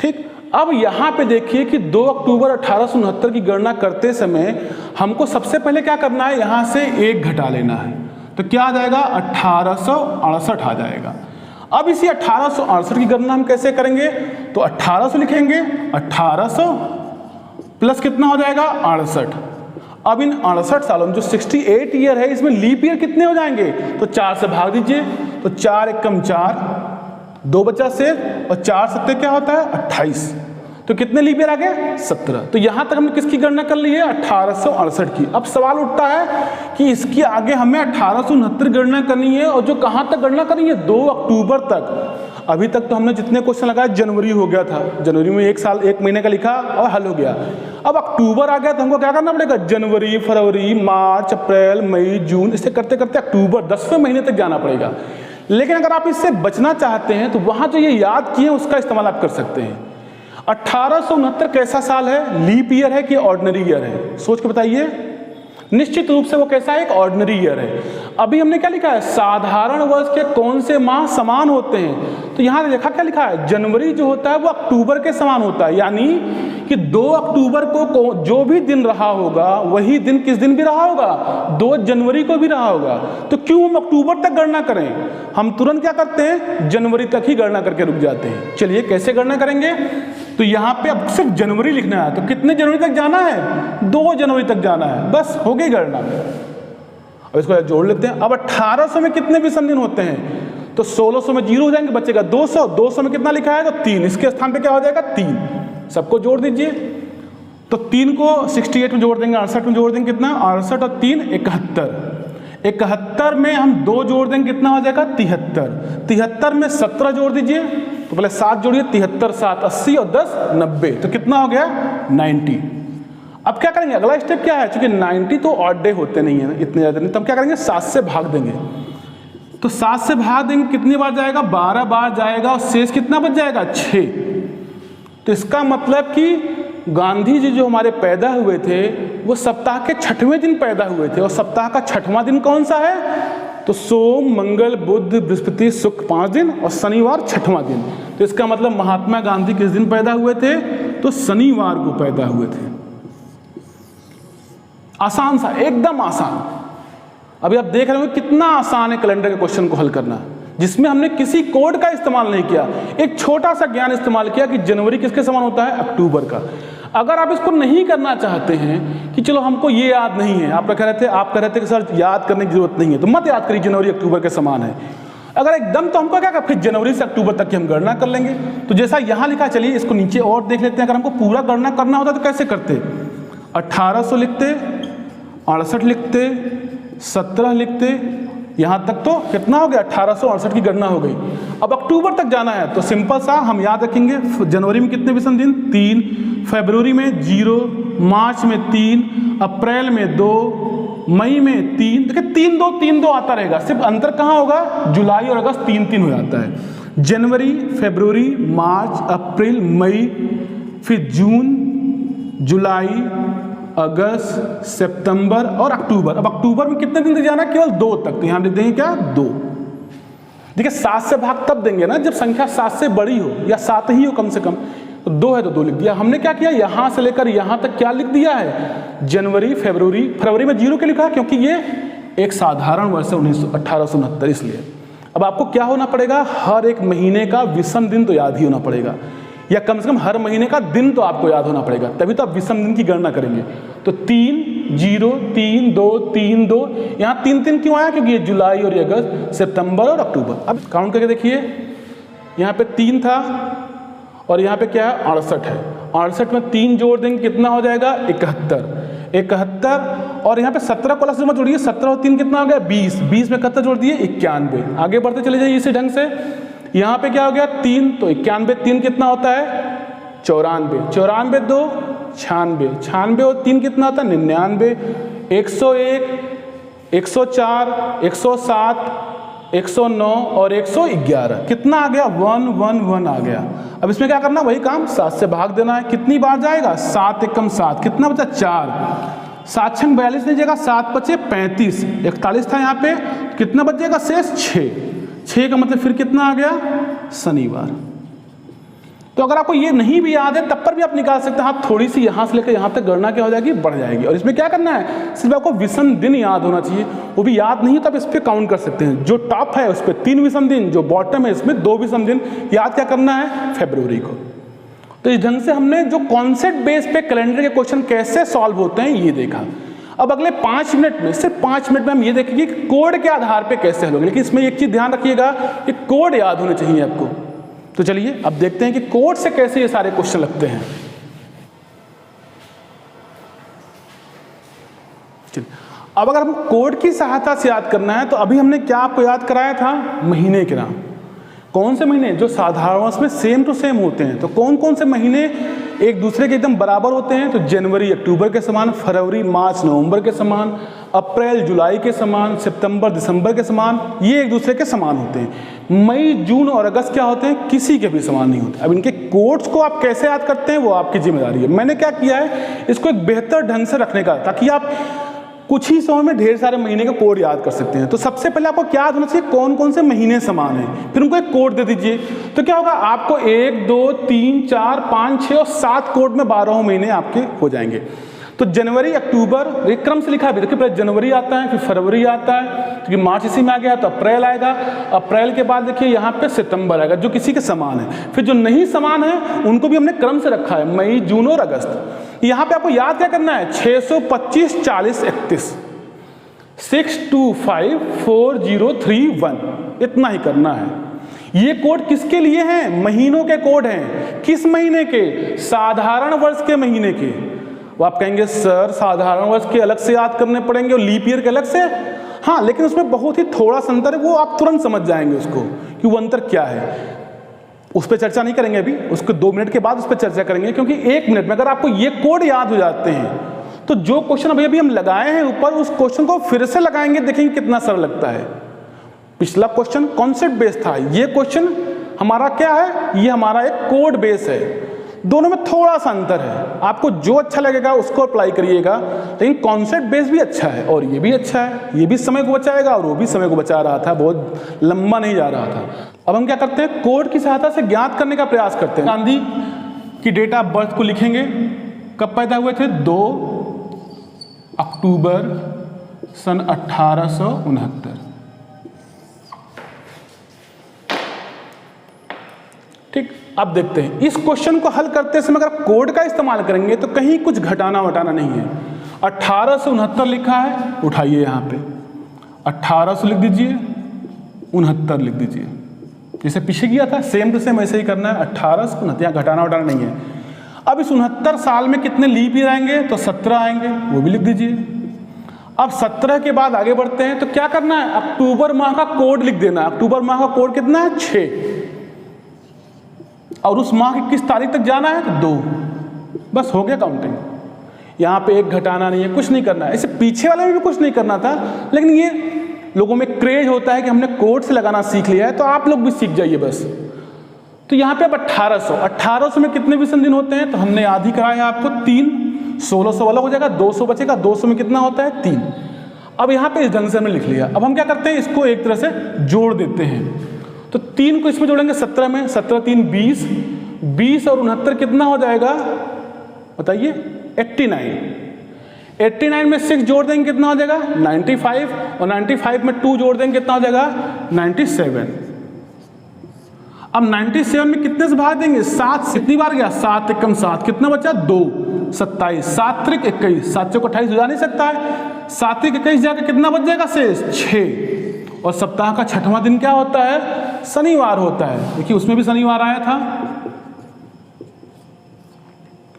ठीक, अब यहाँ पे देखिए कि 2 अक्टूबर 1869 की गणना करते समय हमको सबसे पहले क्या करना है, यहाँ से 1 घटा लेना है। तो क्या आ जाएगा? 1868 आ जाएगा। अब इसी 1868 की गणना हम कैसे करेंगे? तो 1800 लिखेंगे, 1800 प्लस कितना हो जाएगा? 68। अब इन 68 सालों में जो 68 ईयर है, इसमें लीप ईयर कितने हो जाएंगे? तो 4 से भाग दीजिए, तो 4 एकम 4, 2 बचा से, और 4 सत्ते क्या होता है? 28। तो कितने लीप ईयर आ गए? 17। तो यहां तक हमने किसकी गणना कर ली है? 1868 की। अब सवाल उठता है कि इसके आगे हमें 1869 गणना करनी है, और जो कहां तक गणना करनी है? 2 अक्टूबर तक। अभी तक तो हमने जितने क्वेश्चन लगाए जनवरी हो गया था, जनवरी में 1 महीने का लिखा और हल हो गया। अब अक्टूबर आ गया तो हमको क्या करना पड़ेगा? जनवरी, फरवरी, मार्च, अप्रैल, मई, जून, इसे करते करते अक्टूबर 10वें महीने तक जाना पड़ेगा। लेकिन अगर आप इससे बचना चाहते हैं तो वहां जो ये याद किए उसका इस्तेमाल आप कर सकते हैं। 1869 कैसा साल है? लीप ईयर है कि ऑर्डिनरी ईयर है? सोच के बताइए। निश्चित रूप से वो कैसा है? एक ऑर्डिनरी ईयर है। अभी हमने क्या लिखा है? साधारण वर्ष के कौन से माह समान होते हैं? तो यहाँ देखा क्या लिखा है? जनवरी जो होता है वो अक्टूबर के समान होता है, यानी कि 2 अक्टूबर को जो भी दिन रहा होगा वही दिन किस दिन भी रहा होगा? 2 जनवरी को भी रहा होगा। तो क्यों हम अक्टूबर तक गणना करें? हम तुरंत क्या करते हैं? जनवरी तक ही गणना करके रुक जाते हैं। चलिए कैसे गणना करेंगे? तो यहाँ पे अब सिर्फ जनवरी लिखना है। तो कितने जनवरी तक जाना है? 2 जनवरी तक जाना है, बस हो गई गणना। अब इसको जोड़ लेते हैं। अब 1800 में कितने विषम दिन होते हैं? तो 1600 में 0 हो जाएंगे, बचेगा 200। 200 में कितना लिखा है? तो 3, इसके स्थान पे क्या हो जाएगा? 3। सबको जोड़ दीजिए। तो 3 को 68 में जोड़ देंगे, 68 में जोड़ देंगे, कितना? 68 और 3 71। 71 में हम 2 जोड़ देंगे, कितना हो जाएगा? 73। 73 में 17 जोड़ दीजिए, तो पहले 7 जोड़िए, 73 7 80 और 10 90। तो कितना हो गया? 90। अब क्या करेंगे? अगला स्टेप क्या है? क्योंकि 90 तो ऑड डे होते नहीं है इतने ज्यादा नहीं, तो हम क्या करेंगे? 7 से भाग देंगे। तो 7 से भाग देंगे, कितनी बार जाएगा? 12 बार जाएगा, और शेष कितना बच जाएगा? 6। तो इसका मतलब कि गांधी जी जो हमारे पैदा हुए थे वो सप्ताह के 6वें दिन पैदा हुए थे, और सप्ताह का 6वां दिन कौन सा है? तो सोम, मंगल, बुध, बृहस्पति, शुक्र 5 दिन, और शनिवार 6वां दिन। तो इसका मतलब महात्मा गांधी किस दिन पैदा हुए थे? तो शनिवार को पैदा हुए थे। आसान सा, एकदम आसान। अभी आप देख रहे हो कितना आसान है कैलेंडर के क्वेश्चन को हल करना, जिसमें हमने किसी कोड का इस्तेमाल नहीं किया, एक छोटा सा ज्ञान इस्तेमाल किया कि जनवरी किसके समान होता है? अक्टूबर का। अगर आप इसको नहीं करना चाहते हैं कि चलो हमको ये याद नहीं है, आप कह रहे थे कि सर याद करने की जरूरत नहीं है, तो मत याद करिए जनवरी अक्टूबर के समान है। अगर एकदम तो हमको क्या, फिर जनवरी से अक्टूबर तक की हम गणना कर लेंगे। तो जैसा यहाँ लिखा, चलिए इसको नीचे और देख लेते हैं। अगर हमको पूरा गणना करना होता तो कैसे करते? 1800 लिखते, 68 लिखते, 17 लिखते, यहाँ तक तो कितना हो गया? 1868 की गणना हो गई। अब अक्टूबर तक जाना है तो सिंपल सा हम याद रखेंगे, जनवरी में कितने विषम दिन? 3, फरवरी में 0, मार्च में 3, अप्रैल में 2, मई में 3। देखिए 3-2 आता रहेगा, सिर्फ अंतर कहाँ होगा? जुलाई और अगस्त 3-3 हो जाता है। जनवरी, फरवरी, मार्च, अप्रैल, मई, फिर जून, जुलाई, अगस्त, सितंबर और अक्टूबर। अब अक्टूबर में कितने दिन तक जाना? केवल 2 तक। तो यहां लिख देंगे क्या? 2। देखिए 7 से भाग तब देंगे ना जब संख्या 7 से बड़ी हो, या 7 ही हो कम से कम। तो 2 है तो 2 लिख दिया। हमने क्या किया? यहां से लेकर यहां तक क्या लिख दिया है? जनवरी, फरवरी। फरवरी में 0 के लिखा क्योंकि ये एक साधारण वर्ष है 1869, इसलिए। अब आपको क्या होना पड़ेगा, हर एक महीने का विषम दिन तो याद ही होना पड़ेगा, या कम से कम हर महीने का दिन तो आपको याद होना पड़ेगा, तभी तो आप विषम दिन की गणना करेंगे। तो 3 0 3 2 3 2, यहाँ 3 3 क्यों आया, क्योंकि ये जुलाई और ये अगस्त, सितंबर और अक्टूबर। अब काउंट करके देखिए, यहाँ पे 3 था और यहाँ पे क्या है 68 है, 68 में 3 जोड़ देंगे कितना हो जाएगा 71 और यहाँ पे 17 को अलग से मत जोड़िए, 17 और 3 कितना हो गया 20, 20 में 71 जोड़ दिए 91। आगे बढ़ते चले जाइए इसी ढंग से, यहाँ पे क्या हो गया 3, तो 91 3 कितना होता है 94, 94 2 96, 96 और 3 कितना होता है 99, 101 104 107 109 और 111, कितना आ गया 111 आ गया। अब इसमें क्या करना, वही काम 7 से भाग देना है, कितनी बार जाएगा 7 एकम 7, कितना बचा 4, 7 छंग 42 नहीं जाएगा, 7 बचे 35, 41 था यहाँ पे, कितना बच जाएगा शेष 6 का मतलब फिर कितना आ गया शनिवार। तो अगर आपको ये नहीं भी याद है तब पर भी आप निकाल सकते हैं, आप थोड़ी सी यहाँ से लेकर यहाँ तक गणना क्या हो जाएगी बढ़ जाएगी। और इसमें क्या करना है, सिर्फ आपको विषम दिन याद होना चाहिए, वो भी याद नहीं तो आप इस पर काउंट कर सकते हैं। जो टॉप है उस पर 3 विषम दिन, जो बॉटम है इसमें 2 विषम दिन। याद क्या करना है फरवरी को। तो इस ढंग से हमने जो कॉन्सेप्ट बेस पे कैलेंडर के क्वेश्चन कैसे सॉल्व होते हैं ये देखा। अब अगले 5 मिनट में, सिर्फ 5 मिनट में हम ये देखेंगे कि कोड के आधार पे कैसे हल होंगे। लेकिन इसमें एक चीज ध्यान रखिएगा कि कोड याद होने चाहिए आपको। तो चलिए अब देखते हैं कि कोड से कैसे ये सारे क्वेश्चन लगते हैं। चलिए अब अगर हम कोड की सहायता से याद करना है तो अभी हमने क्या आपको याद कराया था, महीने के नाम। कौन से महीने जो साधारण में सेम टू सेम होते हैं। तो कौन कौन से महीने एक दूसरे के एकदम बराबर होते हैं, तो जनवरी अक्टूबर के समान, फरवरी मार्च नवंबर के समान, अप्रैल जुलाई के समान, सितंबर दिसंबर के समान, ये एक दूसरे के समान होते हैं। मई जून और अगस्त क्या होते हैं, किसी के भी समान नहीं होते। अब इनके कोड्स को आप कैसे याद करते हैं वो आपकी जिम्मेदारी है। मैंने क्या किया है, इसको एक बेहतर ढंग से रखने का, ताकि आप कुछ ही समय में ढेर सारे महीने का कोड याद कर सकते हैं। तो सबसे पहले आपको क्या याद होना चाहिए, कौन कौन से महीने समान हैं, फिर उनको एक कोड दे दीजिए। तो क्या होगा, आपको 1 2 3 4 5 6 और 7 कोड में 12 महीने आपके हो जाएंगे। तो जनवरी अक्टूबर एक क्रम से लिखा है, देखिए पहले जनवरी आता है, फिर फरवरी आता है, क्योंकि मार्च इसी में आ गया तो अप्रैल आएगा, अप्रैल के बाद देखिए यहाँ पे सितंबर आएगा जो किसी के समान है। फिर जो नहीं समान है उनको भी हमने क्रम से रखा है, मई जून और अगस्त। यहाँ पे आपको याद क्या करना है, 625 40 31 6 2 5 4 0 3 1, इतना ही करना है। ये कोड किसके लिए हैं, महीनों के कोड हैं। किस महीने के, साधारण वर्ष के महीने के। वो आप कहेंगे सर साधारण वर्ष के अलग से याद करने पड़ेंगे और लीप ईयर के अलग से। हाँ, लेकिन उसमें बहुत ही थोड़ा सा अंतर है, वो आप तुरंत समझ जाएंगे उसको कि वो अंतर क्या है। उस पर चर्चा नहीं करेंगे अभी, उसको 2 मिनट के बाद उस पर चर्चा करेंगे, क्योंकि 1 मिनट में अगर आपको ये कोड याद हो जाते हैं तो जो क्वेश्चन अभी हम लगाए हैं ऊपर, उस क्वेश्चन को फिर से लगाएंगे, देखेंगे कितना सरल लगता है। पिछला क्वेश्चन कॉन्सेप्ट बेस्ड था, ये क्वेश्चन हमारा क्या है, ये हमारा एक कोड बेस है। दोनों में थोड़ा सा अंतर है, आपको जो अच्छा लगेगा उसको अप्लाई करिएगा, लेकिन कॉन्सेप्ट बेस भी अच्छा है और ये भी अच्छा है। ये भी समय को बचाएगा और वो भी समय को बचा रहा था, बहुत लंबा नहीं जा रहा था। अब हम क्या करते हैं, कोड की सहायता से ज्ञात करने का प्रयास करते हैं। गांधी की डेट ऑफ बर्थ को लिखेंगे, कब पैदा हुए थे, 2 अक्टूबर सन 1869। ठीक, अब देखते हैं इस क्वेश्चन को हल करते समय अगर कोड का इस्तेमाल करेंगे तो कहीं कुछ घटाना वटाना नहीं है। 1869 लिखा है, उठाइए यहाँ पे 1800 लिख दीजिए, 69 लिख दीजिए, जैसे पीछे किया था सेम टू सेम ऐसे ही करना है। 1869, यहाँ घटाना वटाना नहीं है। अब इस 69 साल में कितने लीप ईयर आएंगे, तो 17 आएंगे, वो भी लिख दीजिए। अब 17 के बाद आगे बढ़ते हैं तो क्या करना है, अक्टूबर माह का कोड लिख देना। अक्टूबर माह का कोड कितना है, 6, और उस माह की किस तारीख तक जाना है, तो 2। बस हो गया काउंटिंग। यहाँ पे एक घटाना नहीं है, कुछ नहीं करना है। इससे पीछे वाले में भी कुछ नहीं करना था, लेकिन ये लोगों में क्रेज होता है कि हमने कोड से लगाना सीख लिया है, तो आप लोग भी सीख जाइए बस। तो यहाँ पे अब 1800 में कितने विषम दिन होते हैं, तो हमने याद ही कराया आपको 3, 1600 वाला हो जाएगा, 200 बचेगा, 200 में कितना होता है, 3। अब यहाँ पे इस ढंग से हमने लिख लिया। अब हम क्या करते हैं, इसको एक तरह से जोड़ देते हैं। तो 3 को इसमें जोड़ेंगे 17 में, 17 3 20, 20 और 69 कितना हो जाएगा बताइए, 89। 89 में 6 जोड़ देंगे कितना हो जाएगा, 95, और 95 में 2 जोड़ देंगे कितना हो जाएगा, 97। अब 97 में कितने से भाग देंगे? 7 से। कितनी बार गया? 7 एकम 7, कितना बचा? 2, 27, 7 त्रिक 21, 7 चौक 28 हो जा नहीं सकता है। 7 त्रिक 21 जाकर कितना बच जाएगा शेष? 6। और सप्ताह का छठवां दिन क्या होता है? शनिवार होता है। देखिए उसमें भी शनिवार आया था।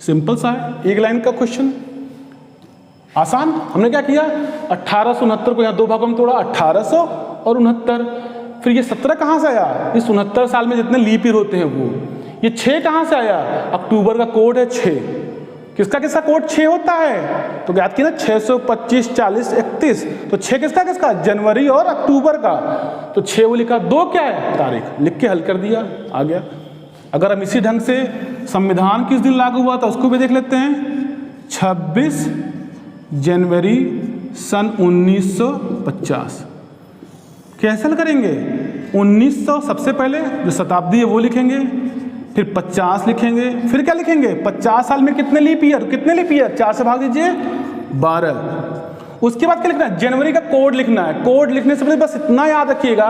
सिंपल सा है, एक लाइन का क्वेश्चन, आसान। हमने क्या किया? 1869 को यहाँ दो भागों में तोड़ा, 1800 और 69। फिर ये 17 कहाँ से आया? इस 69 साल में जितने लीप ईयर होते हैं वो। ये 6 कहाँ से आया? अक्टूबर का कोड है 6। किसका किसका कोड 6 होता है? तो याद किया ना, 625, 40, 31। तो 6 किसका किसका? जनवरी और अक्टूबर का। तो 6 वो लिखा, 2 क्या है? तारीख। लिख के हल कर दिया, आ गया। अगर हम इसी ढंग से संविधान किस दिन लागू हुआ था उसको भी देख लेते हैं। 26 जनवरी सन 1950। कैसे हल करेंगे? 1900 सबसे पहले जो शताब्दी है वो लिखेंगे, फिर 50 लिखेंगे, फिर क्या लिखेंगे? 50 साल में कितने लीप ईयर? कितने लीप ईयर? 4 से भाग दीजिए, 12। उसके बाद क्या लिखना है? जनवरी का कोड लिखना है। कोड लिखने से पहले बस इतना याद रखिएगा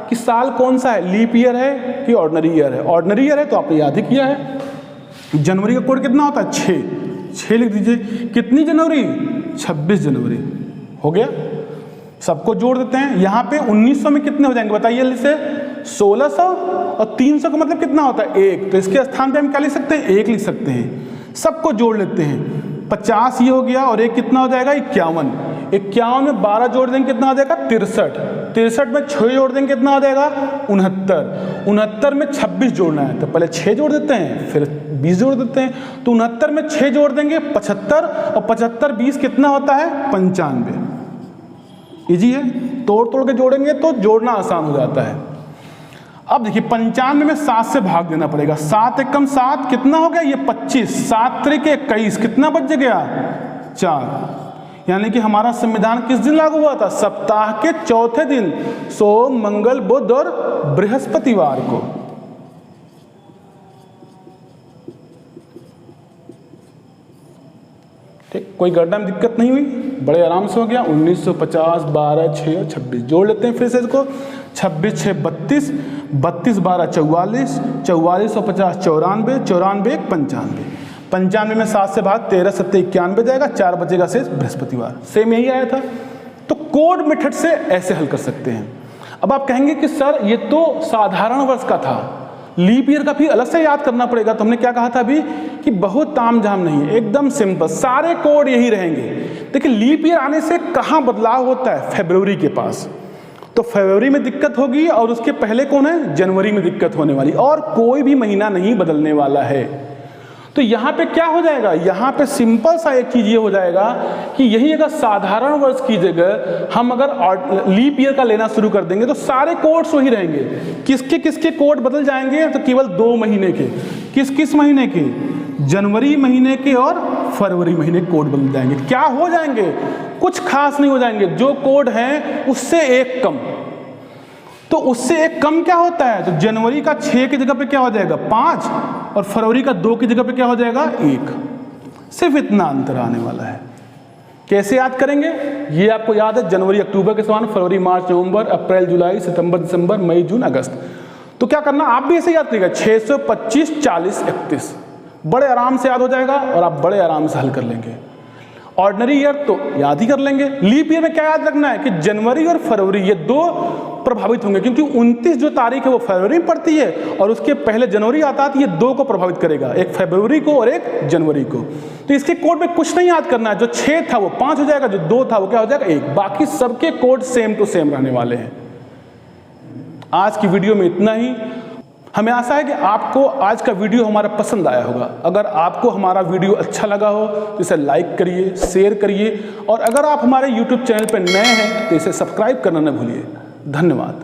कि साल कौन सा है, लीप ईयर है कि ऑर्डिनरी ईयर है। ऑर्डिनरी ईयर है तो आपने याद ही किया है। जनवरी का कोड कितना होता है? 6 लिख दीजिए। कितनी जनवरी? 26 जनवरी। हो गया। सबको जोड़ देते हैं। यहाँ पे 1900 में कितने हो जाएंगे बताइए जल्दी से? 1600 और 300 का मतलब कितना होता है? 1। तो इसके स्थान पे हम क्या लिख सकते हैं? 1 लिख सकते हैं। सबको जोड़ लेते हैं। 50 ये हो गया और 1 कितना हो जाएगा? 51। 51 में 12 जोड़ देंगे कितना हो जाएगा? 63। 63 में 6 जोड़ देंगे कितना हो जाएगा? 69। 69 में 26 जोड़ना है तो पहले 6 जोड़ देते हैं, फिर 20 जोड़ देते हैं। तो 69 में 6 जोड़ देंगे 75, और 75 20 कितना होता है? 95। इजी है, तोड़ तोड़ के जोड़ेंगे तो जोड़ना आसान हो जाता है। अब देखिए 95 में 7 से भाग देना पड़ेगा। 7 एकम 7 कितना हो गया? ये 25। 7 त्रिक 21 कितना बच गया? 4। यानी कि हमारा संविधान किस दिन लागू हुआ था? सप्ताह के चौथे दिन, सोम, मंगल, बुध और बृहस्पतिवार को। ठीक, कोई गणना में दिक्कत नहीं हुई, बड़े आराम से हो गया। 1950, 12, 6 और 26 जोड़ लेते हैं फिर से इसको। 26 6 32, 32 12 44, 44 और 50 94, 94 1 95। 95 में 7 से भाग, 13 7 91 जाएगा, 4 बचेगा शेष बृहस्पतिवार। सेम यही आया था। तो कोड मेथड से ऐसे हल कर सकते हैं। अब आप कहेंगे कि सर ये तो साधारण वर्ष का था, लीप ईयर का भी अलग से याद करना पड़ेगा। तो हमने क्या कहा था अभी कि बहुत तामझाम नहीं है, एकदम सिंपल, सारे कोड यही रहेंगे। देखिए लीप ईयर आने से कहाँ बदलाव होता है? फरवरी के पास। तो फरवरी में दिक्कत होगी और उसके पहले कौन है? जनवरी में दिक्कत होने वाली, और कोई भी महीना नहीं बदलने वाला है। तो यहाँ पे क्या हो जाएगा? यहाँ पे सिंपल सा एक चीज ये हो जाएगा कि यही अगर साधारण वर्ष की जगह हम अगर लीप ईयर का लेना शुरू कर देंगे तो सारे कोड्स वही रहेंगे। किसके किसके कोड बदल जाएंगे? तो केवल 2 महीने के। किस किस महीने के? जनवरी महीने के और फरवरी महीने के कोड बदल जाएंगे। क्या हो जाएंगे? कुछ खास नहीं हो जाएंगे, जो कोड है उससे एक कम। तो उससे एक कम क्या होता है? तो जनवरी का 6 की जगह पे क्या हो जाएगा? 5, और फरवरी का 2 की जगह पे क्या हो जाएगा? 1। सिर्फ इतना अंतर आने वाला है। कैसे याद करेंगे? ये आपको याद है, जनवरी अक्टूबर के समान, फरवरी मार्च नवंबर, अप्रैल जुलाई, सितंबर दिसंबर, मई जून अगस्त। तो क्या करना, आप भी ऐसे याद करिएगा, 625 40 31। बड़े आराम से याद हो जाएगा और आप बड़े आराम से हल कर लेंगे। ऑर्डिनरी ईयर तो याद ही कर लेंगे। लीप ईयर में क्या याद रखना है कि जनवरी और फरवरी ये 2 प्रभावित होंगे, क्योंकि 29 जो तारीख है वो फरवरी में पड़ती है और उसके पहले जनवरी आता है, तो ये 2 को प्रभावित करेगा, एक फरवरी को और एक जनवरी को। तो इसके कोड में कुछ नहीं याद करना है। जो 6 था वो 5 हो जाएगा, जो 2 था वो क्या हो जाएगा? 1। बाकी सबके कोड सेम टू सेम रहने वाले हैं। आज की वीडियो में इतना ही। हमें आशा है कि आपको आज का वीडियो हमारा पसंद आया होगा। अगर आपको हमारा वीडियो अच्छा लगा हो तो इसे लाइक करिए, शेयर करिए, और अगर आप हमारे YouTube चैनल पर नए हैं तो इसे सब्सक्राइब करना न भूलिए। धन्यवाद।